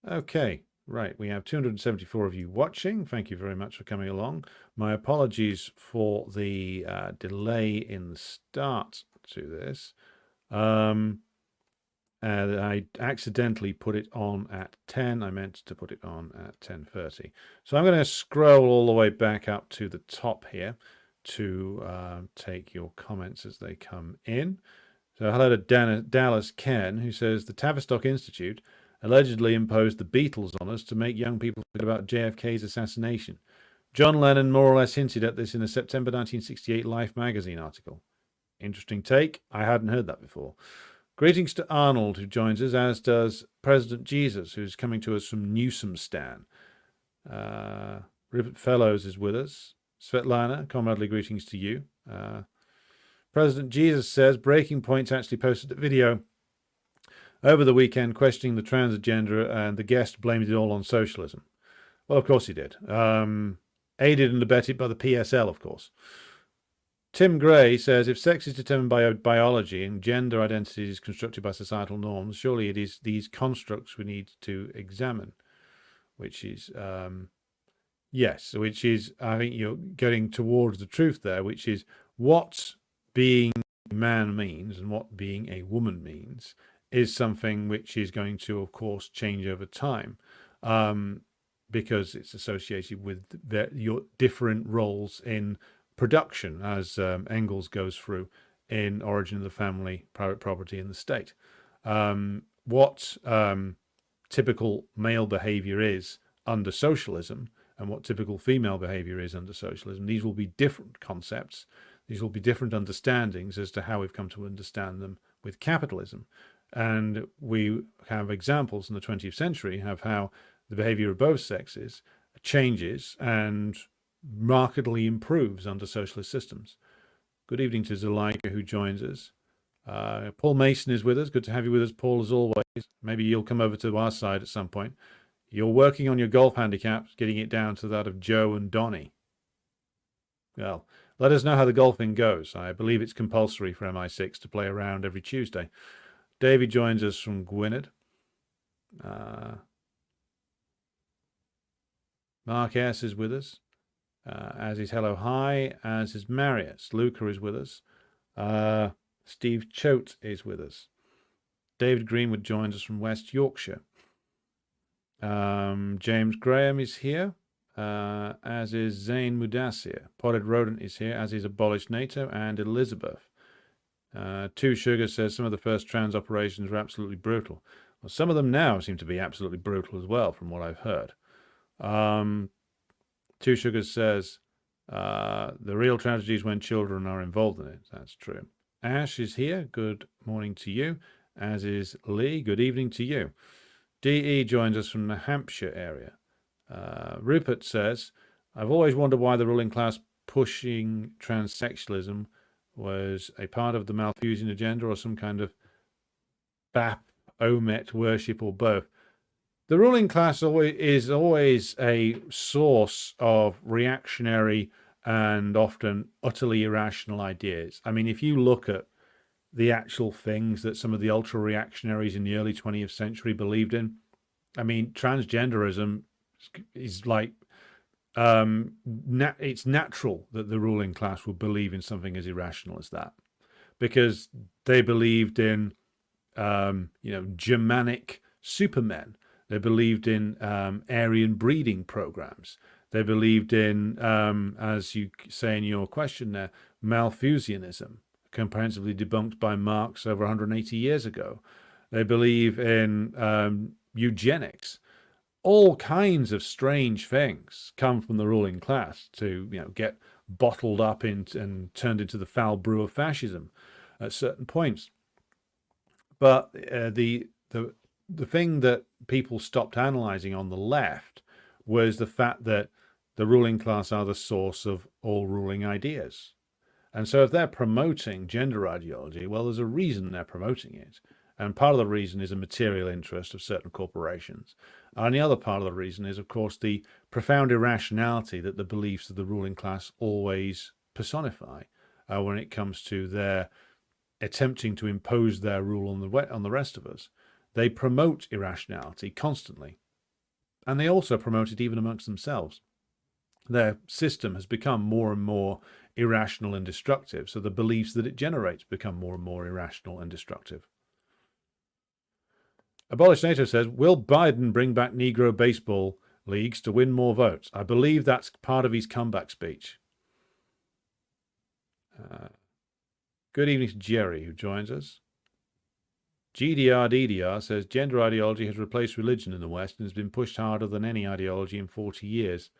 Okay. Right, we have 274 of you watching. Thank you very much for coming along. My apologies for the delay in the start to this. I accidentally put it on at 10. I meant to put it on at 10:30. So I'm going to scroll all the way back up to the top here to take your comments as they come in. So hello to Dallas Ken, who says, the Tavistock Institute allegedly imposed the Beatles on us to make young people forget about JFK's assassination. John Lennon more or less hinted at this in a September 1968 Life magazine article. Interesting take. I hadn't heard that before. Greetings to Arnold, who joins us, as does President Jesus, who's coming to us from Newsomstan. Rupert Fellows is with us. Svetlana, comradely greetings to you. President Jesus says, Breaking Point's actually posted a video over the weekend questioning the trans agenda, and the guest blamed it all on socialism. Well, of course he did. Aided and abetted by the PSL, of course. Tim Gray says, if sex is determined by biology and gender identity is constructed by societal norms, surely it is these constructs we need to examine. Which is, yes, which is, I think you're getting towards the truth there, which is what being a man means and what being a woman means is something which is going to, of course, change over time, because it's associated with your different roles in production, as Engels goes through in Origin of the Family, Private Property and the State. What typical male behavior is under socialism and what typical female behavior is under socialism, these will be different concepts. These will be different understandings as to how we've come to understand them with capitalism. And we have examples in the 20th century of how the behavior of both sexes changes and markedly improves under socialist systems. Good evening to Zuleika, who joins us. Paul Mason is with us. Good to have you with us, Paul, as always. Maybe you'll come over to our side at some point. You're working on your golf handicaps, getting it down to that of Joe and Donnie. Well, let us know how the golfing goes. I believe it's compulsory for MI6 to play a round every Tuesday. David joins us from Gwynedd. Mark S. is with us, as is Hello Hi, as is Marius. Luca is with us. Steve Choate is with us. David Greenwood joins us from West Yorkshire. James Graham is here, as is Zain Mudassir. Potted Rodent is here, as is Abolished NATO, and Elizabeth. Two Sugar says some of the first trans operations were absolutely brutal. Well, some of them now seem to be absolutely brutal as well, from what I've heard. Two Sugars says the real tragedy is when children are involved in it. That's true. Ash is here. Good morning to you. As is Lee. Good evening to you. DE joins us from the Hampshire area. Rupert says, I've always wondered why the ruling class pushing transsexualism was a part of the Malthusian agenda or some kind of BAP, Omet worship or both. The ruling class is always a source of reactionary and often utterly irrational ideas. I mean, if you look at the actual things that some of the ultra-reactionaries in the early 20th century believed in, I mean, transgenderism is like, it's natural that the ruling class would believe in something as irrational as that, because they believed in, Germanic supermen. They believed in Aryan breeding programs. They believed in, as you say in your question there, Malthusianism, comprehensively debunked by Marx over 180 years ago. They believe in eugenics. All kinds of strange things come from the ruling class to, get bottled up and turned into the foul brew of fascism at certain points. But the thing that people stopped analyzing on the left was the fact that the ruling class are the source of all ruling ideas. And so if they're promoting gender ideology, well, there's a reason they're promoting it. And part of the reason is a material interest of certain corporations. And the other part of the reason is, of course, the profound irrationality that the beliefs of the ruling class always personify when it comes to their attempting to impose their rule on the rest of us. They promote irrationality constantly. And they also promote it even amongst themselves. Their system has become more and more irrational and destructive, so the beliefs that it generates become more and more irrational and destructive. Abolish NATO says, will Biden bring back Negro baseball leagues to win more votes? I believe that's part of his comeback speech. Good evening to Jerry, who joins us. GDR DDR says, gender ideology has replaced religion in the West and has been pushed harder than any ideology in 40 years.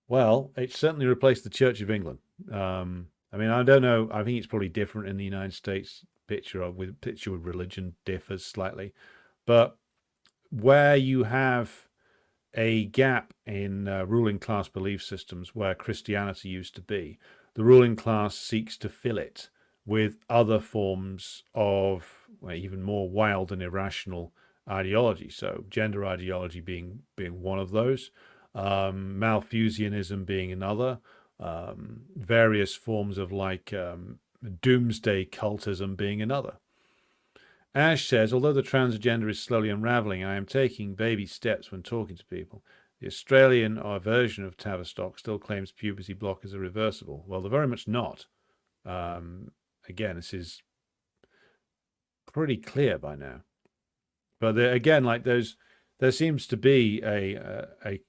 Well, it's certainly replaced the Church of England. I don't know. I think it's probably different in the United States. Picture with religion differs slightly, but where you have a gap in ruling class belief systems where Christianity used to be. The ruling class seeks to fill it with other forms of even more wild and irrational ideology. So gender ideology being one of those, Malthusianism being another, various forms of doomsday cultism being another. Ash says, although the transgender is slowly unraveling, I am taking baby steps when talking to people. The Australian version of Tavistock still claims puberty blockers are reversible. Well, they're very much not. Again, this is pretty clear by now. But again, there seems to be a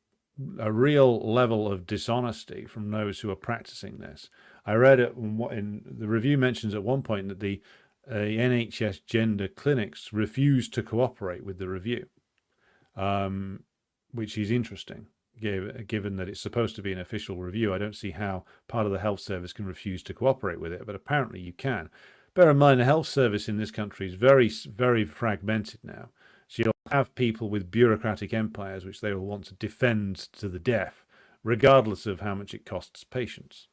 real level of dishonesty from those who are practicing this. I read it in the review mentions at one point that the NHS gender clinics refuse to cooperate with the review, which is interesting, given that it's supposed to be an official review. I don't see how part of the health service can refuse to cooperate with it, but apparently you can. Bear in mind, the health service in this country is very, very fragmented now. So you'll have people with bureaucratic empires which they will want to defend to the death, regardless of how much it costs patients.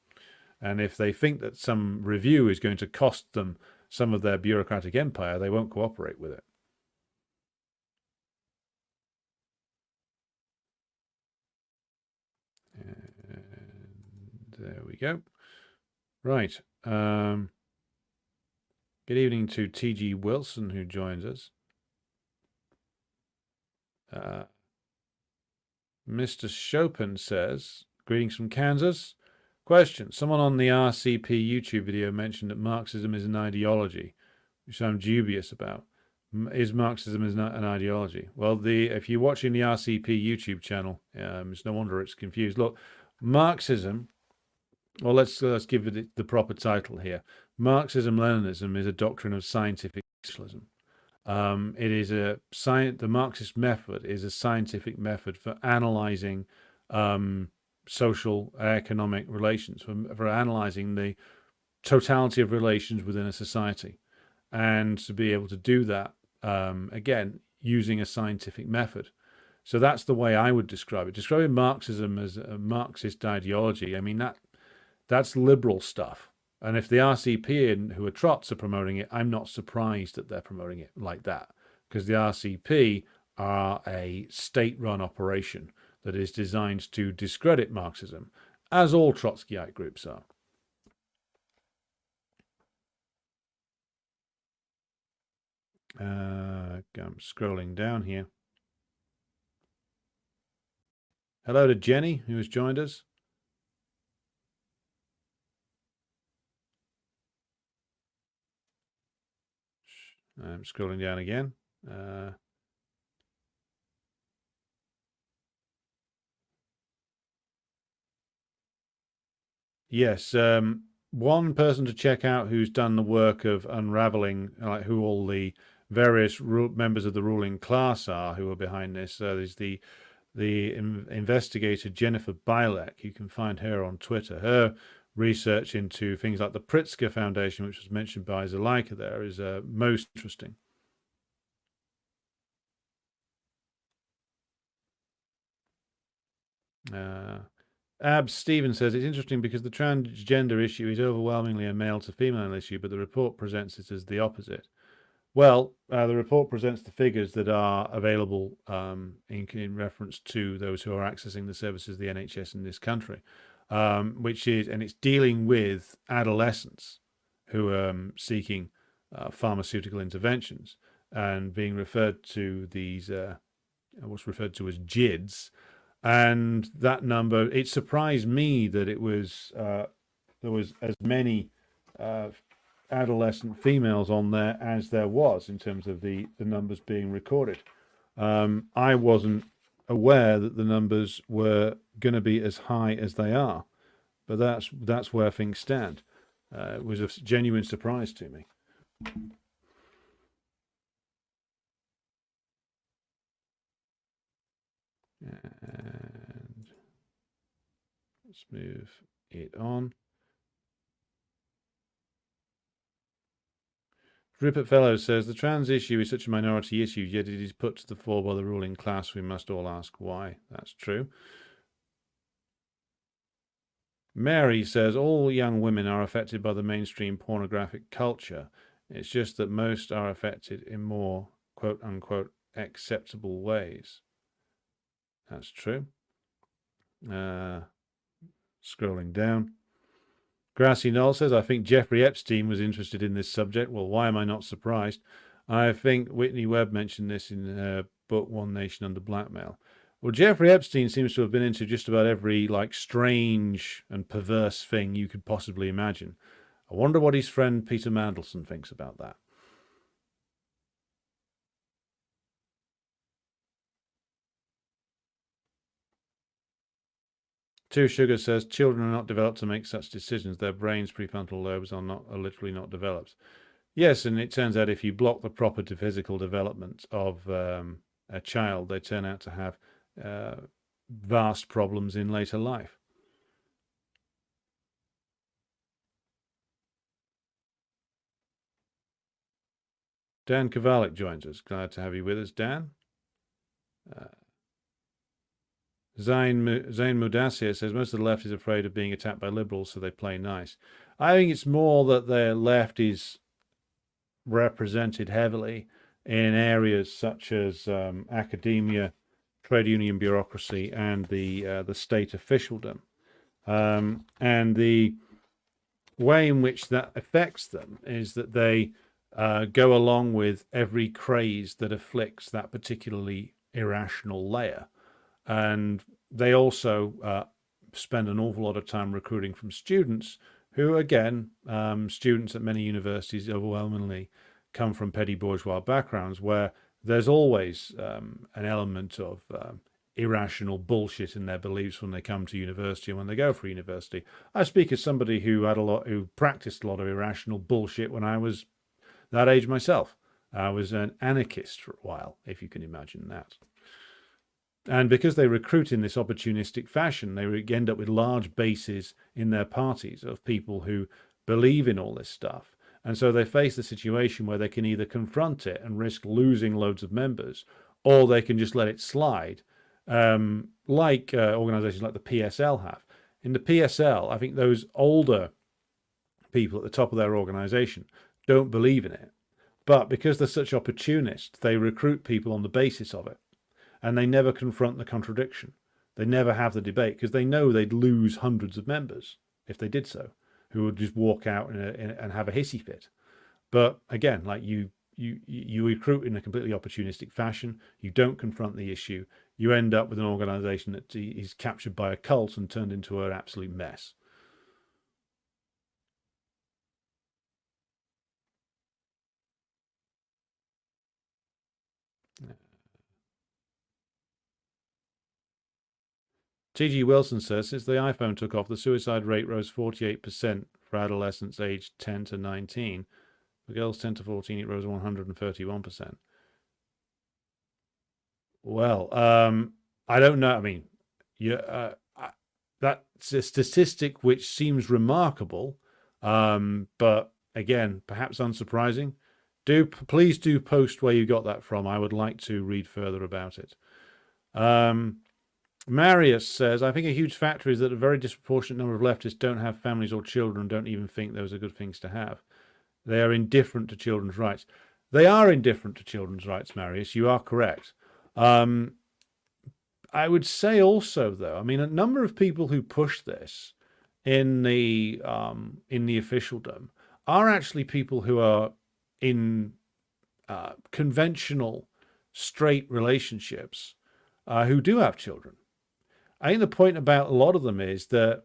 And if they think that some review is going to cost them some of their bureaucratic empire, they won't cooperate with it. And there we go. Right. Good evening to T.G. Wilson, who joins us. Mr. Chopin says, greetings from Kansas. Question. Someone on the RCP YouTube video mentioned that Marxism is an ideology, which I'm dubious about. Is Marxism an ideology? Well, if you're watching the RCP YouTube channel, it's no wonder it's confused. Look, Marxism, well, let's give it the proper title here. Marxism-Leninism is a doctrine of scientific socialism. It is the Marxist method is a scientific method for analyzing social economic relations, for analyzing the totality of relations within a society, and to be able to do that again using a scientific method. So that's the way I would describe it. Describing Marxism as a Marxist ideology, I mean that's liberal stuff. And if the RCP who are trots are promoting it, I'm not surprised that they're promoting it like that, because the RCP are a state-run operation that is designed to discredit Marxism, as all Trotskyite groups are. I'm scrolling down here. Hello to Jenny, who has joined us. I'm scrolling down again. Yes, one person to check out who's done the work of unraveling who all the various members of the ruling class are who are behind this. There's the investigator Jennifer Bilek. You can find her on Twitter. Her research into things like the Pritzker Foundation, which was mentioned by Zuleika there, is most interesting. Abs Stephen says, it's interesting because the transgender issue is overwhelmingly a male to female issue, but the report presents it as the opposite. Well, the report presents the figures that are available in reference to those who are accessing the services of the NHS in this country, and it's dealing with adolescents who are seeking pharmaceutical interventions and being referred to these what's referred to as JIDs. And that number, it surprised me that it was there was as many adolescent females on there as there was in terms of the numbers being recorded. I wasn't aware that the numbers were going to be as high as they are, but that's where things stand. It was a genuine surprise to me. And let's move it on. Rupert Fellows says, the trans issue is such a minority issue, yet it is put to the fore by the ruling class. We must all ask why. That's true. Mary says, all young women are affected by the mainstream pornographic culture. It's just that most are affected in more, quote-unquote, acceptable ways. That's true. Scrolling down. Grassy Knoll says, I think Jeffrey Epstein was interested in this subject. Well, why am I not surprised? I think Whitney Webb mentioned this in her book, One Nation Under Blackmail. Well, Jeffrey Epstein seems to have been into just about every, strange and perverse thing you could possibly imagine. I wonder what his friend Peter Mandelson thinks about that. Two Sugar says, children are not developed to make such decisions. Their brains' prefrontal lobes are literally not developed. Yes, and it turns out if you block the proper physical development of a child, they turn out to have vast problems in later life. Dan Kovalik joins us. Glad to have you with us, Dan. Zain Mudassir says, most of the left is afraid of being attacked by liberals, so they play nice. I think it's more that the left is represented heavily in areas such as academia, trade union bureaucracy, and the state officialdom. And the way in which that affects them is that they go along with every craze that afflicts that particularly irrational layer. And they also spend an awful lot of time recruiting from students who, again, students at many universities overwhelmingly come from petty bourgeois backgrounds where there's always an element of irrational bullshit in their beliefs when they come to university and when they go for university. I speak as somebody who practiced a lot of irrational bullshit when I was that age myself. I was an anarchist for a while, if you can imagine that. And because they recruit in this opportunistic fashion, they end up with large bases in their parties of people who believe in all this stuff. And so they face the situation where they can either confront it and risk losing loads of members, or they can just let it slide, like organizations like the PSL have. In the PSL, I think those older people at the top of their organization don't believe in it. But because they're such opportunists, they recruit people on the basis of it. And they never confront the contradiction. They never have the debate because they know they'd lose hundreds of members if they did so, who would just walk out and have a hissy fit. But again, like you recruit in a completely opportunistic fashion. You don't confront the issue. You end up with an organization that is captured by a cult and turned into an absolute mess. T.G. Wilson says, since the iPhone took off, the suicide rate rose 48% for adolescents aged 10 to 19. For girls 10 to 14, it rose 131%. Well, I don't know. I mean, that's a statistic which seems remarkable, but again, perhaps unsurprising. Please do post where you got that from. I would like to read further about it. Marius says, I think a huge factor is that a very disproportionate number of leftists don't have families or children and don't even think those are good things to have. They are indifferent to children's rights. They are indifferent to children's rights, Marius. You are correct. I would say also, though, I mean, a number of people who push this in the officialdom are actually people who are in conventional straight relationships who do have children. I think the point about a lot of them is that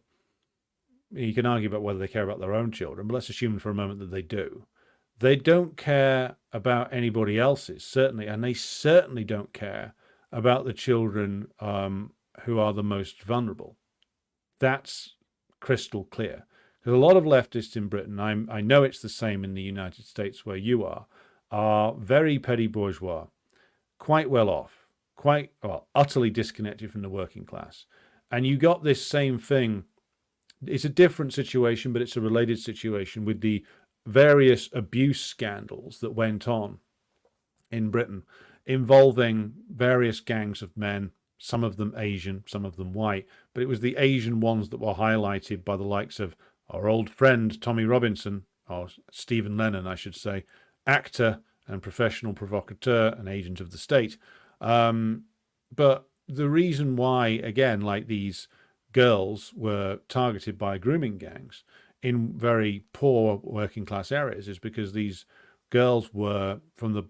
you can argue about whether they care about their own children, but let's assume for a moment that they do. They don't care about anybody else's, certainly, and they certainly don't care about the children who are the most vulnerable. That's crystal clear. Because a lot of leftists in Britain, I know it's the same in the United States where you are very petty bourgeois, quite well off, utterly disconnected from the working class. And you got this same thing. It's a different situation, but it's a related situation with the various abuse scandals that went on in Britain involving various gangs of men, some of them Asian, some of them white, but it was the Asian ones that were highlighted by the likes of our old friend Tommy Robinson, or Stephen Lennon, I should say, actor and professional provocateur and agent of the state. But the reason why, again, like these girls were targeted by grooming gangs in very poor working class areas is because these girls were from the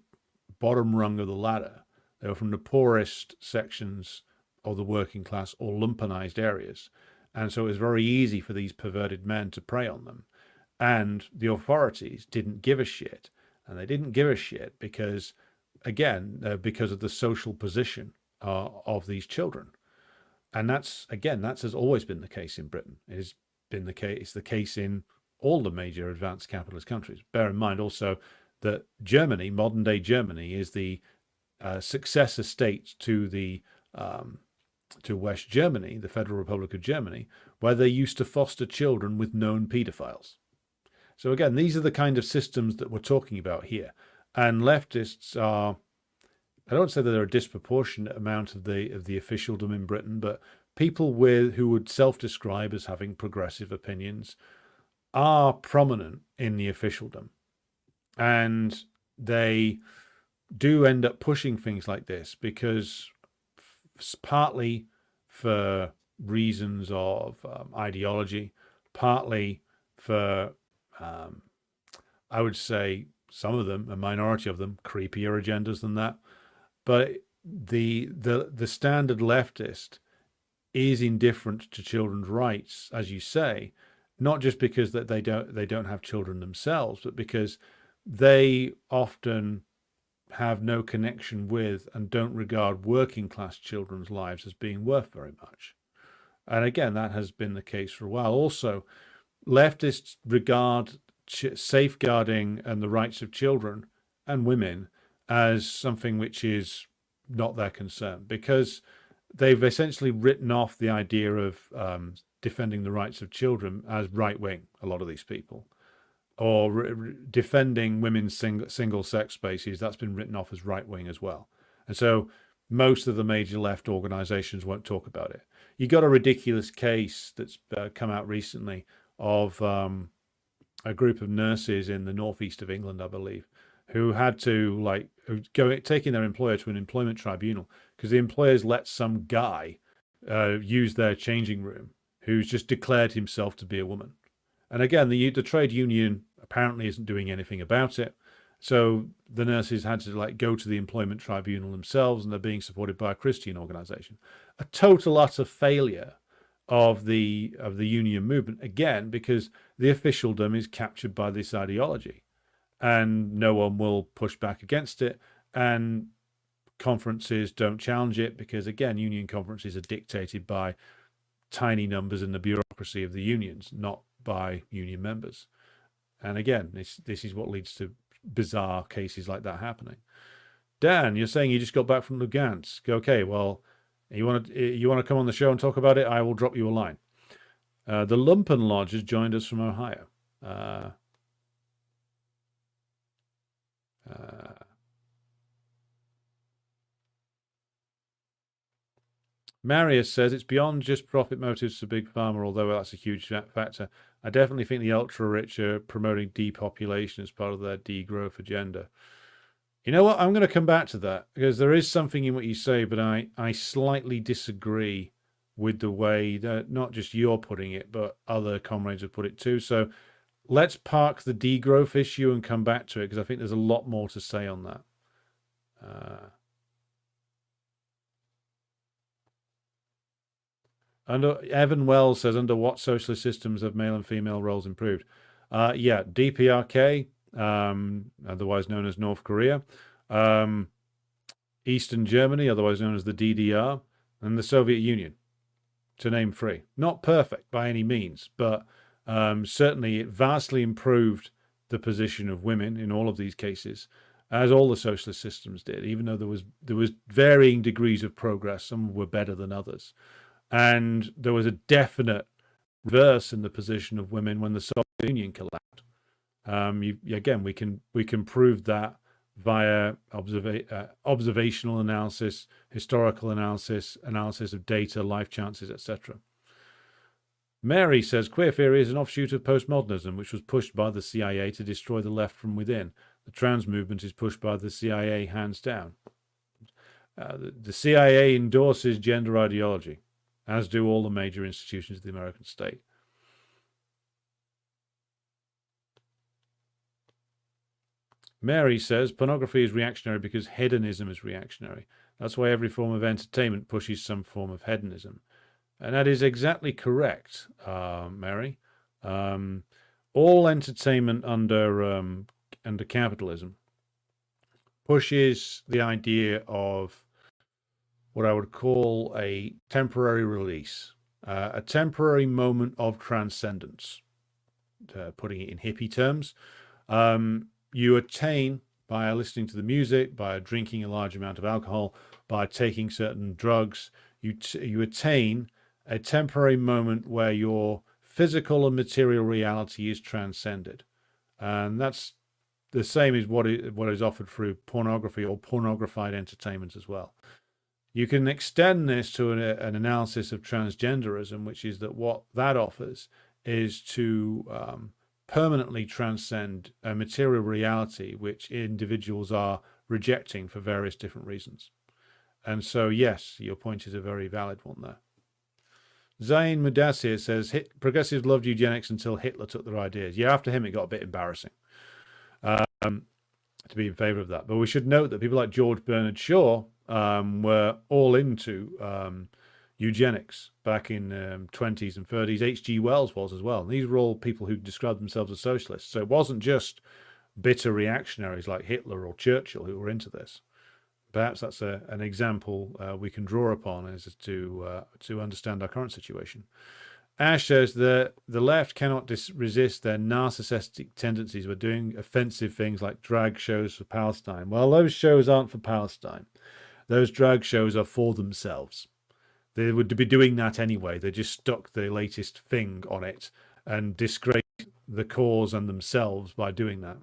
bottom rung of the ladder. They were from the poorest sections of the working class or lumpenized areas. And so it was very easy for these perverted men to prey on them. And the authorities didn't give a shit. And they didn't give a shit because, again, because of the social position of these children. And that's has always been the case in Britain. It has been the case in all the major advanced capitalist countries. Bear in mind also that Germany, modern day Germany, is the successor state to the to West Germany, the Federal Republic of Germany, where they used to foster children with known paedophiles. So again, these are the kind of systems that we're talking about here. And leftists are, I don't say that they're a disproportionate amount of the officialdom in Britain, but people who would self-describe as having progressive opinions are prominent in the officialdom. And they do end up pushing things like this because partly for reasons of ideology, partly for, I would say, some of them, a minority of them, creepier agendas than that. But the standard leftist is indifferent to children's rights, as you say, not just because that they don't have children themselves, but because they often have no connection with and don't regard working class children's lives as being worth very much. And again, that has been the case for a while. Also, leftists regard safeguarding and the rights of children and women as something which is not their concern, because they've essentially written off the idea of defending the rights of children as right-wing, a lot of these people. Or defending women's single-sex spaces, that's been written off as right-wing as well. And so most of the major left organizations won't talk about it. You got a ridiculous case that's come out recently of a group of nurses in the northeast of England, I believe, who had to taking their employer to an employment tribunal because the employers let some guy use their changing room who's just declared himself to be a woman. And again, the trade union apparently isn't doing anything about it. So the nurses had to go to the employment tribunal themselves, and they're being supported by a Christian organization. A total utter failure of the union movement, again, because the officialdom is captured by this ideology and no one will push back against it. And conferences don't challenge it because, again, union conferences are dictated by tiny numbers in the bureaucracy of the unions, not by union members. And again, this is what leads to bizarre cases like that happening. Dan, you're saying you just got back from Lugansk. Okay, well, you want to come on the show and talk about it? I will drop you a line. The Lumpen Lodge has joined us from Ohio. Marius says it's beyond just profit motives for Big Pharma, although that's a huge factor. I definitely think the ultra-rich are promoting depopulation as part of their degrowth agenda. You know what? I'm going to come back to that because there is something in what you say, but I slightly disagree with the way that not just you're putting it, but other comrades have put it too. So let's park the degrowth issue and come back to it because I think there's a lot more to say on that. Evan Wells says, under what socialist systems have male and female roles improved? Yeah, DPRK, otherwise known as North Korea, Eastern Germany, otherwise known as the DDR, and the Soviet Union, to name three. Not perfect by any means, but certainly it vastly improved the position of women in all of these cases, as all the socialist systems did, even though there was varying degrees of progress. Some were better than others. And there was a definite reverse in the position of women when the Soviet Union collapsed. Again, we can prove that via observational analysis, historical analysis, analysis of data, life chances, etc. Mary says queer theory is an offshoot of postmodernism, which was pushed by the CIA to destroy the left from within. The trans movement is pushed by the CIA hands down. The CIA endorses gender ideology, as do all the major institutions of the American state. Mary says pornography is reactionary because hedonism is reactionary. That's why every form of entertainment pushes some form of hedonism. And that is exactly correct, Mary. All entertainment under capitalism pushes the idea of what I would call a temporary release, a temporary moment of transcendence, putting it in hippie terms. You attain, by listening to the music, by drinking a large amount of alcohol, by taking certain drugs, you attain a temporary moment where your physical and material reality is transcended. And that's the same as what is offered through pornography or pornographied entertainment as well. You can extend this to an analysis of transgenderism, which is that what that offers is to permanently transcend a material reality which individuals are rejecting for various different reasons. And so, yes, your point is a very valid one there. Zain Mudassir says, progressives loved eugenics until Hitler took their ideas. Yeah, after him, it got a bit embarrassing to be in favour of that. But we should note that people like George Bernard Shaw were all into eugenics back in 20s and 30s. H.G. Wells was as well. And these were all people who described themselves as socialists. So it wasn't just bitter reactionaries like Hitler or Churchill who were into this. Perhaps that's an example we can draw upon as to understand our current situation. Ash says that the left cannot resist their narcissistic tendencies. We're doing offensive things like drag shows for Palestine. Well, those shows aren't for Palestine. Those drag shows are for themselves. They would be doing that anyway. They just stuck the latest thing on it and disgrace the cause and themselves by doing that.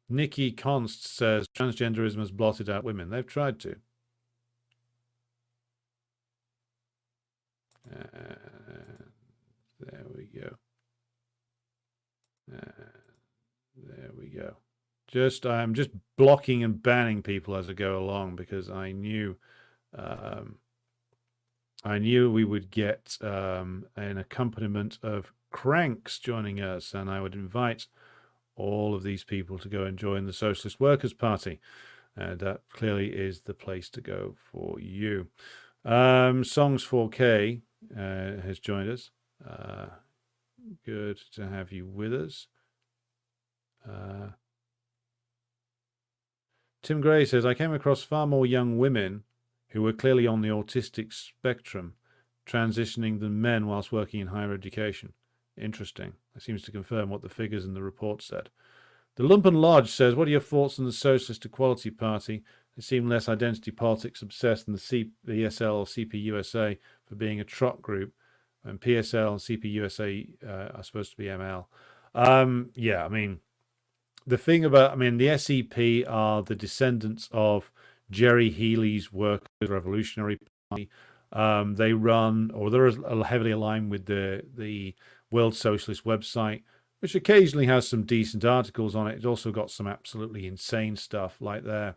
Nikki Const says transgenderism has blotted out women. They've tried to. There we go. There we go. I'm just blocking and banning people as I go along because I knew we would get an accompaniment of cranks joining us, and I would invite all of these people to go and join the Socialist Workers' Party. That clearly is the place to go for you. Songs 4K has joined us. Good to have you with us. Tim Gray says, I came across far more young women who were clearly on the autistic spectrum transitioning than men whilst working in higher education. Interesting. That seems to confirm what the figures in the report said. The Lumpen Lodge says, what are your thoughts on the Socialist Equality Party? They seem less identity politics obsessed than the PSL or CPUSA for being a trot group, and PSL and CPUSA are supposed to be ML. Yeah, I mean, the thing about, the SEP are the descendants of Jerry Healy's Workers' Revolutionary Party. They run, or they're heavily aligned with the World Socialist website, which occasionally has some decent articles on it. It's also got some absolutely insane stuff, like their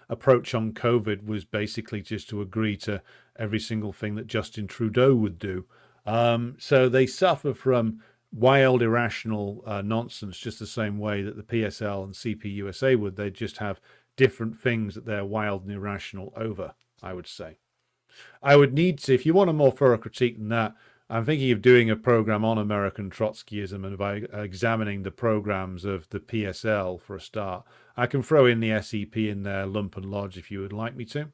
approach on COVID was basically just to agree to every single thing that Justin Trudeau would do. So they suffer from wild, irrational nonsense, just the same way that the PSL and CPUSA would. They just have different things that they're wild and irrational over, I would say. I would need to, if you want a more thorough critique than that, I'm thinking of doing a program on American Trotskyism and by examining the programs of the PSL for a start. I can throw in the SEP in there, Lumpen Lodge, if you would like me to.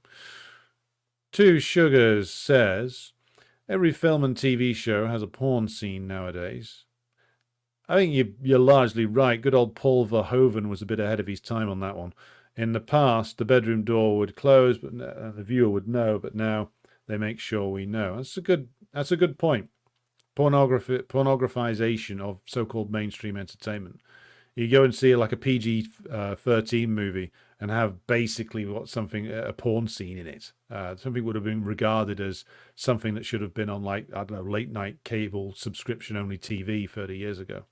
Two Sugars says, every film and TV show has a porn scene nowadays. I think you're largely right. Good old Paul Verhoeven was a bit ahead of his time on that one. In the past, the bedroom door would close, but the viewer would know. But now they make sure we know. That's a good point. Pornographization of so-called mainstream entertainment. You go and see like a PG-13 movie and have basically a porn scene in it. Something would have been regarded as something that should have been on, like, I don't know, late night cable subscription only TV 30 years ago.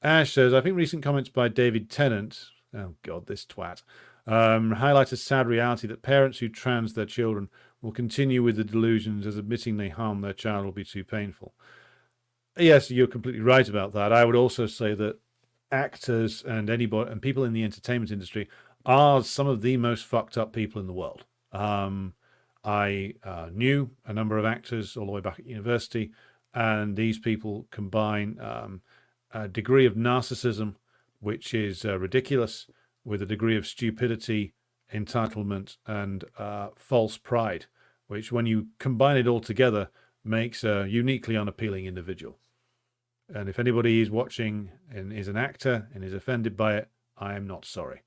Ash says, I think recent comments by David Tennant, oh God, this twat, highlight a sad reality that parents who trans their children will continue with the delusions as admitting they harm their child will be too painful. Yes, you're completely right about that. I would also say that actors and anybody and people in the entertainment industry are some of the most fucked up people in the world. I knew a number of actors all the way back at university, and these people combine a degree of narcissism, which is ridiculous, with a degree of stupidity, entitlement, and false pride, which, when you combine it all together, makes a uniquely unappealing individual. And if anybody is watching and is an actor and is offended by it, I am not sorry.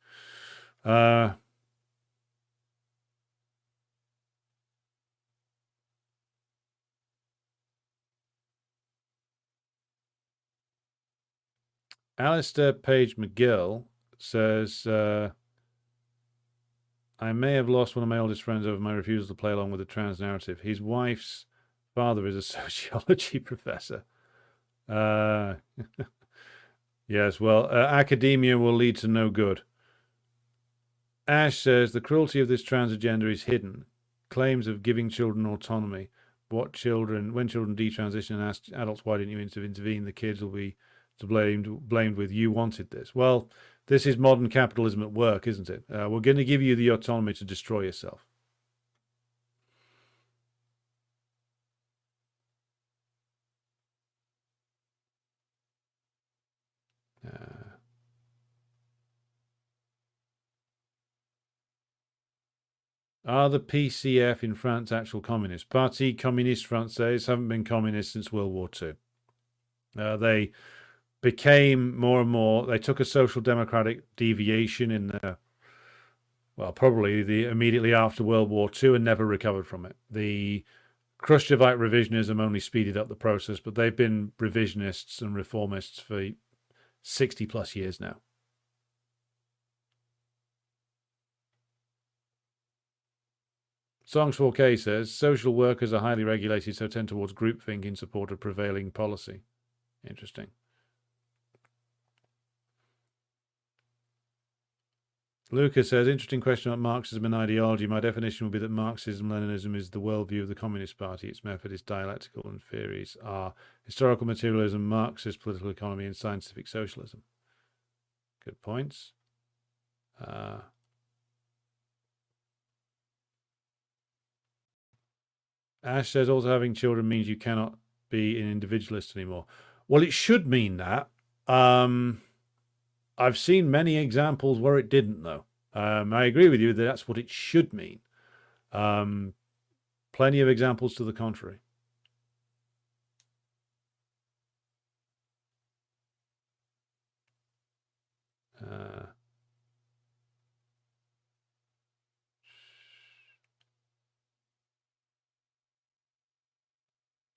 Alistair Page McGill says, I may have lost one of my oldest friends over my refusal to play along with the trans narrative. His wife's father is a sociology professor. Yes, well, academia will lead to no good. Ash says, the cruelty of this trans agenda is hidden. Claims of giving children autonomy. When children detransition and ask adults, why didn't you intervene? The kids will be blamed with, you wanted this. Well, this is modern capitalism at work, isn't it? We're going to give you the autonomy to destroy yourself. Are the PCF in France actual communists? Parti Communiste Français haven't been communist since World War II. They became more and more, they took a social democratic deviation in probably immediately after World War II and never recovered from it. The Khrushchevite revisionism only speeded up the process, but they've been revisionists and reformists for 60 plus years now. Songs 4K says, social workers are highly regulated, so tend towards groupthink in support of prevailing policy. Interesting. Lucas says, interesting question about Marxism and ideology. My definition would be that Marxism-Leninism is the worldview of the Communist Party. Its method is dialectical, and theories are historical materialism, Marxist political economy, and scientific socialism. Good points. Ash says, also having children means you cannot be an individualist anymore. Well, it should mean that. I've seen many examples where it didn't, though. I agree with you that that's what it should mean. Plenty of examples to the contrary.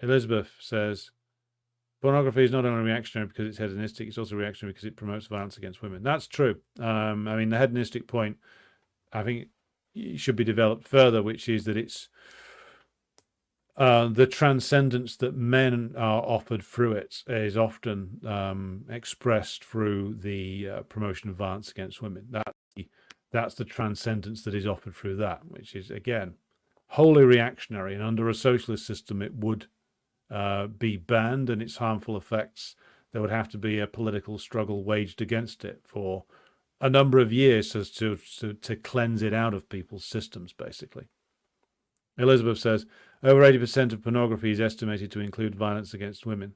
Elizabeth says, pornography is not only reactionary because it's hedonistic, it's also reactionary because it promotes violence against women. That's true. I mean, the hedonistic point, I think, should be developed further, which is that it's the transcendence that men are offered through it is often expressed through the promotion of violence against women. That's the transcendence that is offered through that, which is, again, wholly reactionary. And under a socialist system, it would be banned, and its harmful effects, there would have to be a political struggle waged against it for a number of years as to cleanse it out of people's systems, basically. Elizabeth says, over 80% of pornography is estimated to include violence against women.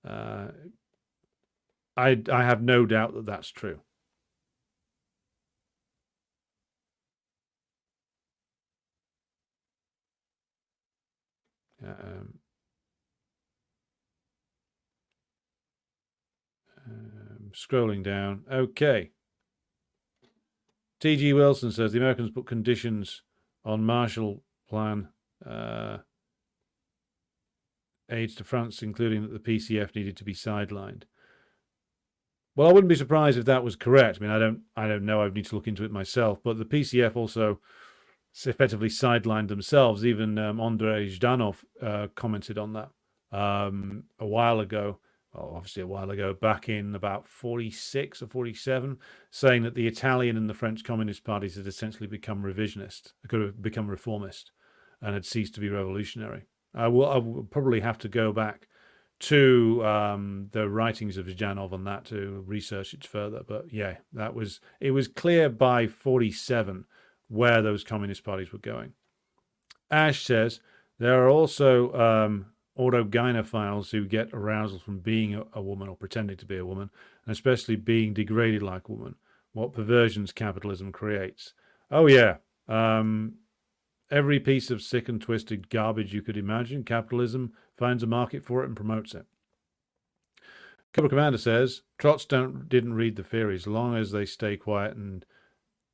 I have no doubt that that's true. Scrolling down. Okay. T.G. Wilson says the Americans put conditions on Marshall Plan aids to France, including that the PCF needed to be sidelined. Well, I wouldn't be surprised if that was correct. I mean, I don't know. I need to look into it myself. But the PCF also effectively sidelined themselves. Even Andrei Zhdanov commented on that a while ago. Well, obviously a while ago, back in about 46 or 47, saying that the Italian and the French Communist parties had essentially become revisionist, could have become reformist, and had ceased to be revolutionary. I will probably have to go back to the writings of Zhdanov on that to research it further. But yeah, it was clear by 47 where those communist parties were going. Ash says there are also autogynephiles who get arousal from being a woman or pretending to be a woman, and especially being degraded like a woman. What perversions capitalism creates. Oh yeah, every piece of sick and twisted garbage you could imagine, capitalism finds a market for it and promotes it. Cobra Commander says Trots didn't read the theory. As long as they stay quiet and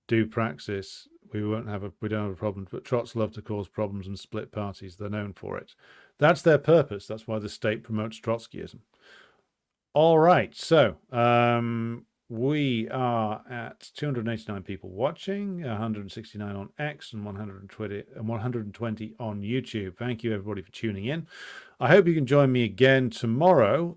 do praxis, we don't have a problem. But Trots love to cause problems and split parties. They're known for it. That's their purpose. That's why the state promotes Trotskyism. All right, so we are at 289 people watching, 169 on X, and 120 on YouTube. Thank you, everybody, for tuning in. I hope you can join me again tomorrow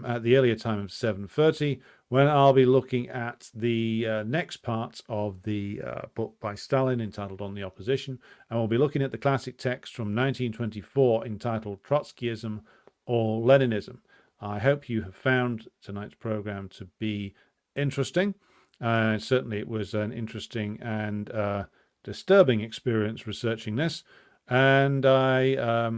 at the earlier time of 7:30, when I'll be looking at the next part of the book by Stalin entitled On the Opposition, and we'll be looking at the classic text from 1924 entitled Trotskyism or Leninism. I hope you have found tonight's program to be interesting. Certainly it was an interesting and disturbing experience researching this, and I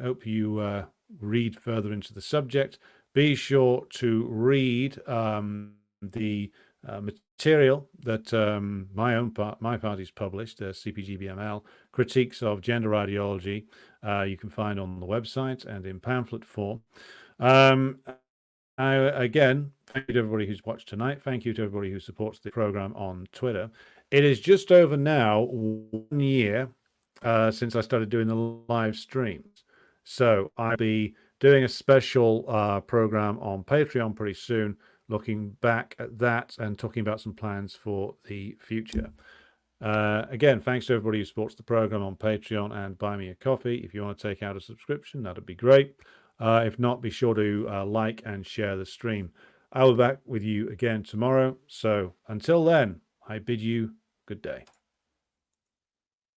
hope you read further into the subject. Be sure to read the material that my party's published, CPGBML, Critiques of Gender Ideology. You can find on the website and in pamphlet form. Again, thank you to everybody who's watched tonight. Thank you to everybody who supports the program on Twitter. It is just over now 1 year since I started doing the live streams. So I'll be doing a special program on Patreon pretty soon, looking back at that and talking about some plans for the future. Again, thanks to everybody who supports the program on Patreon and buy me a coffee. If you want to take out a subscription, that'd be great. If not, be sure to like and share the stream. I will be back with you again tomorrow. So until then, I bid you good day.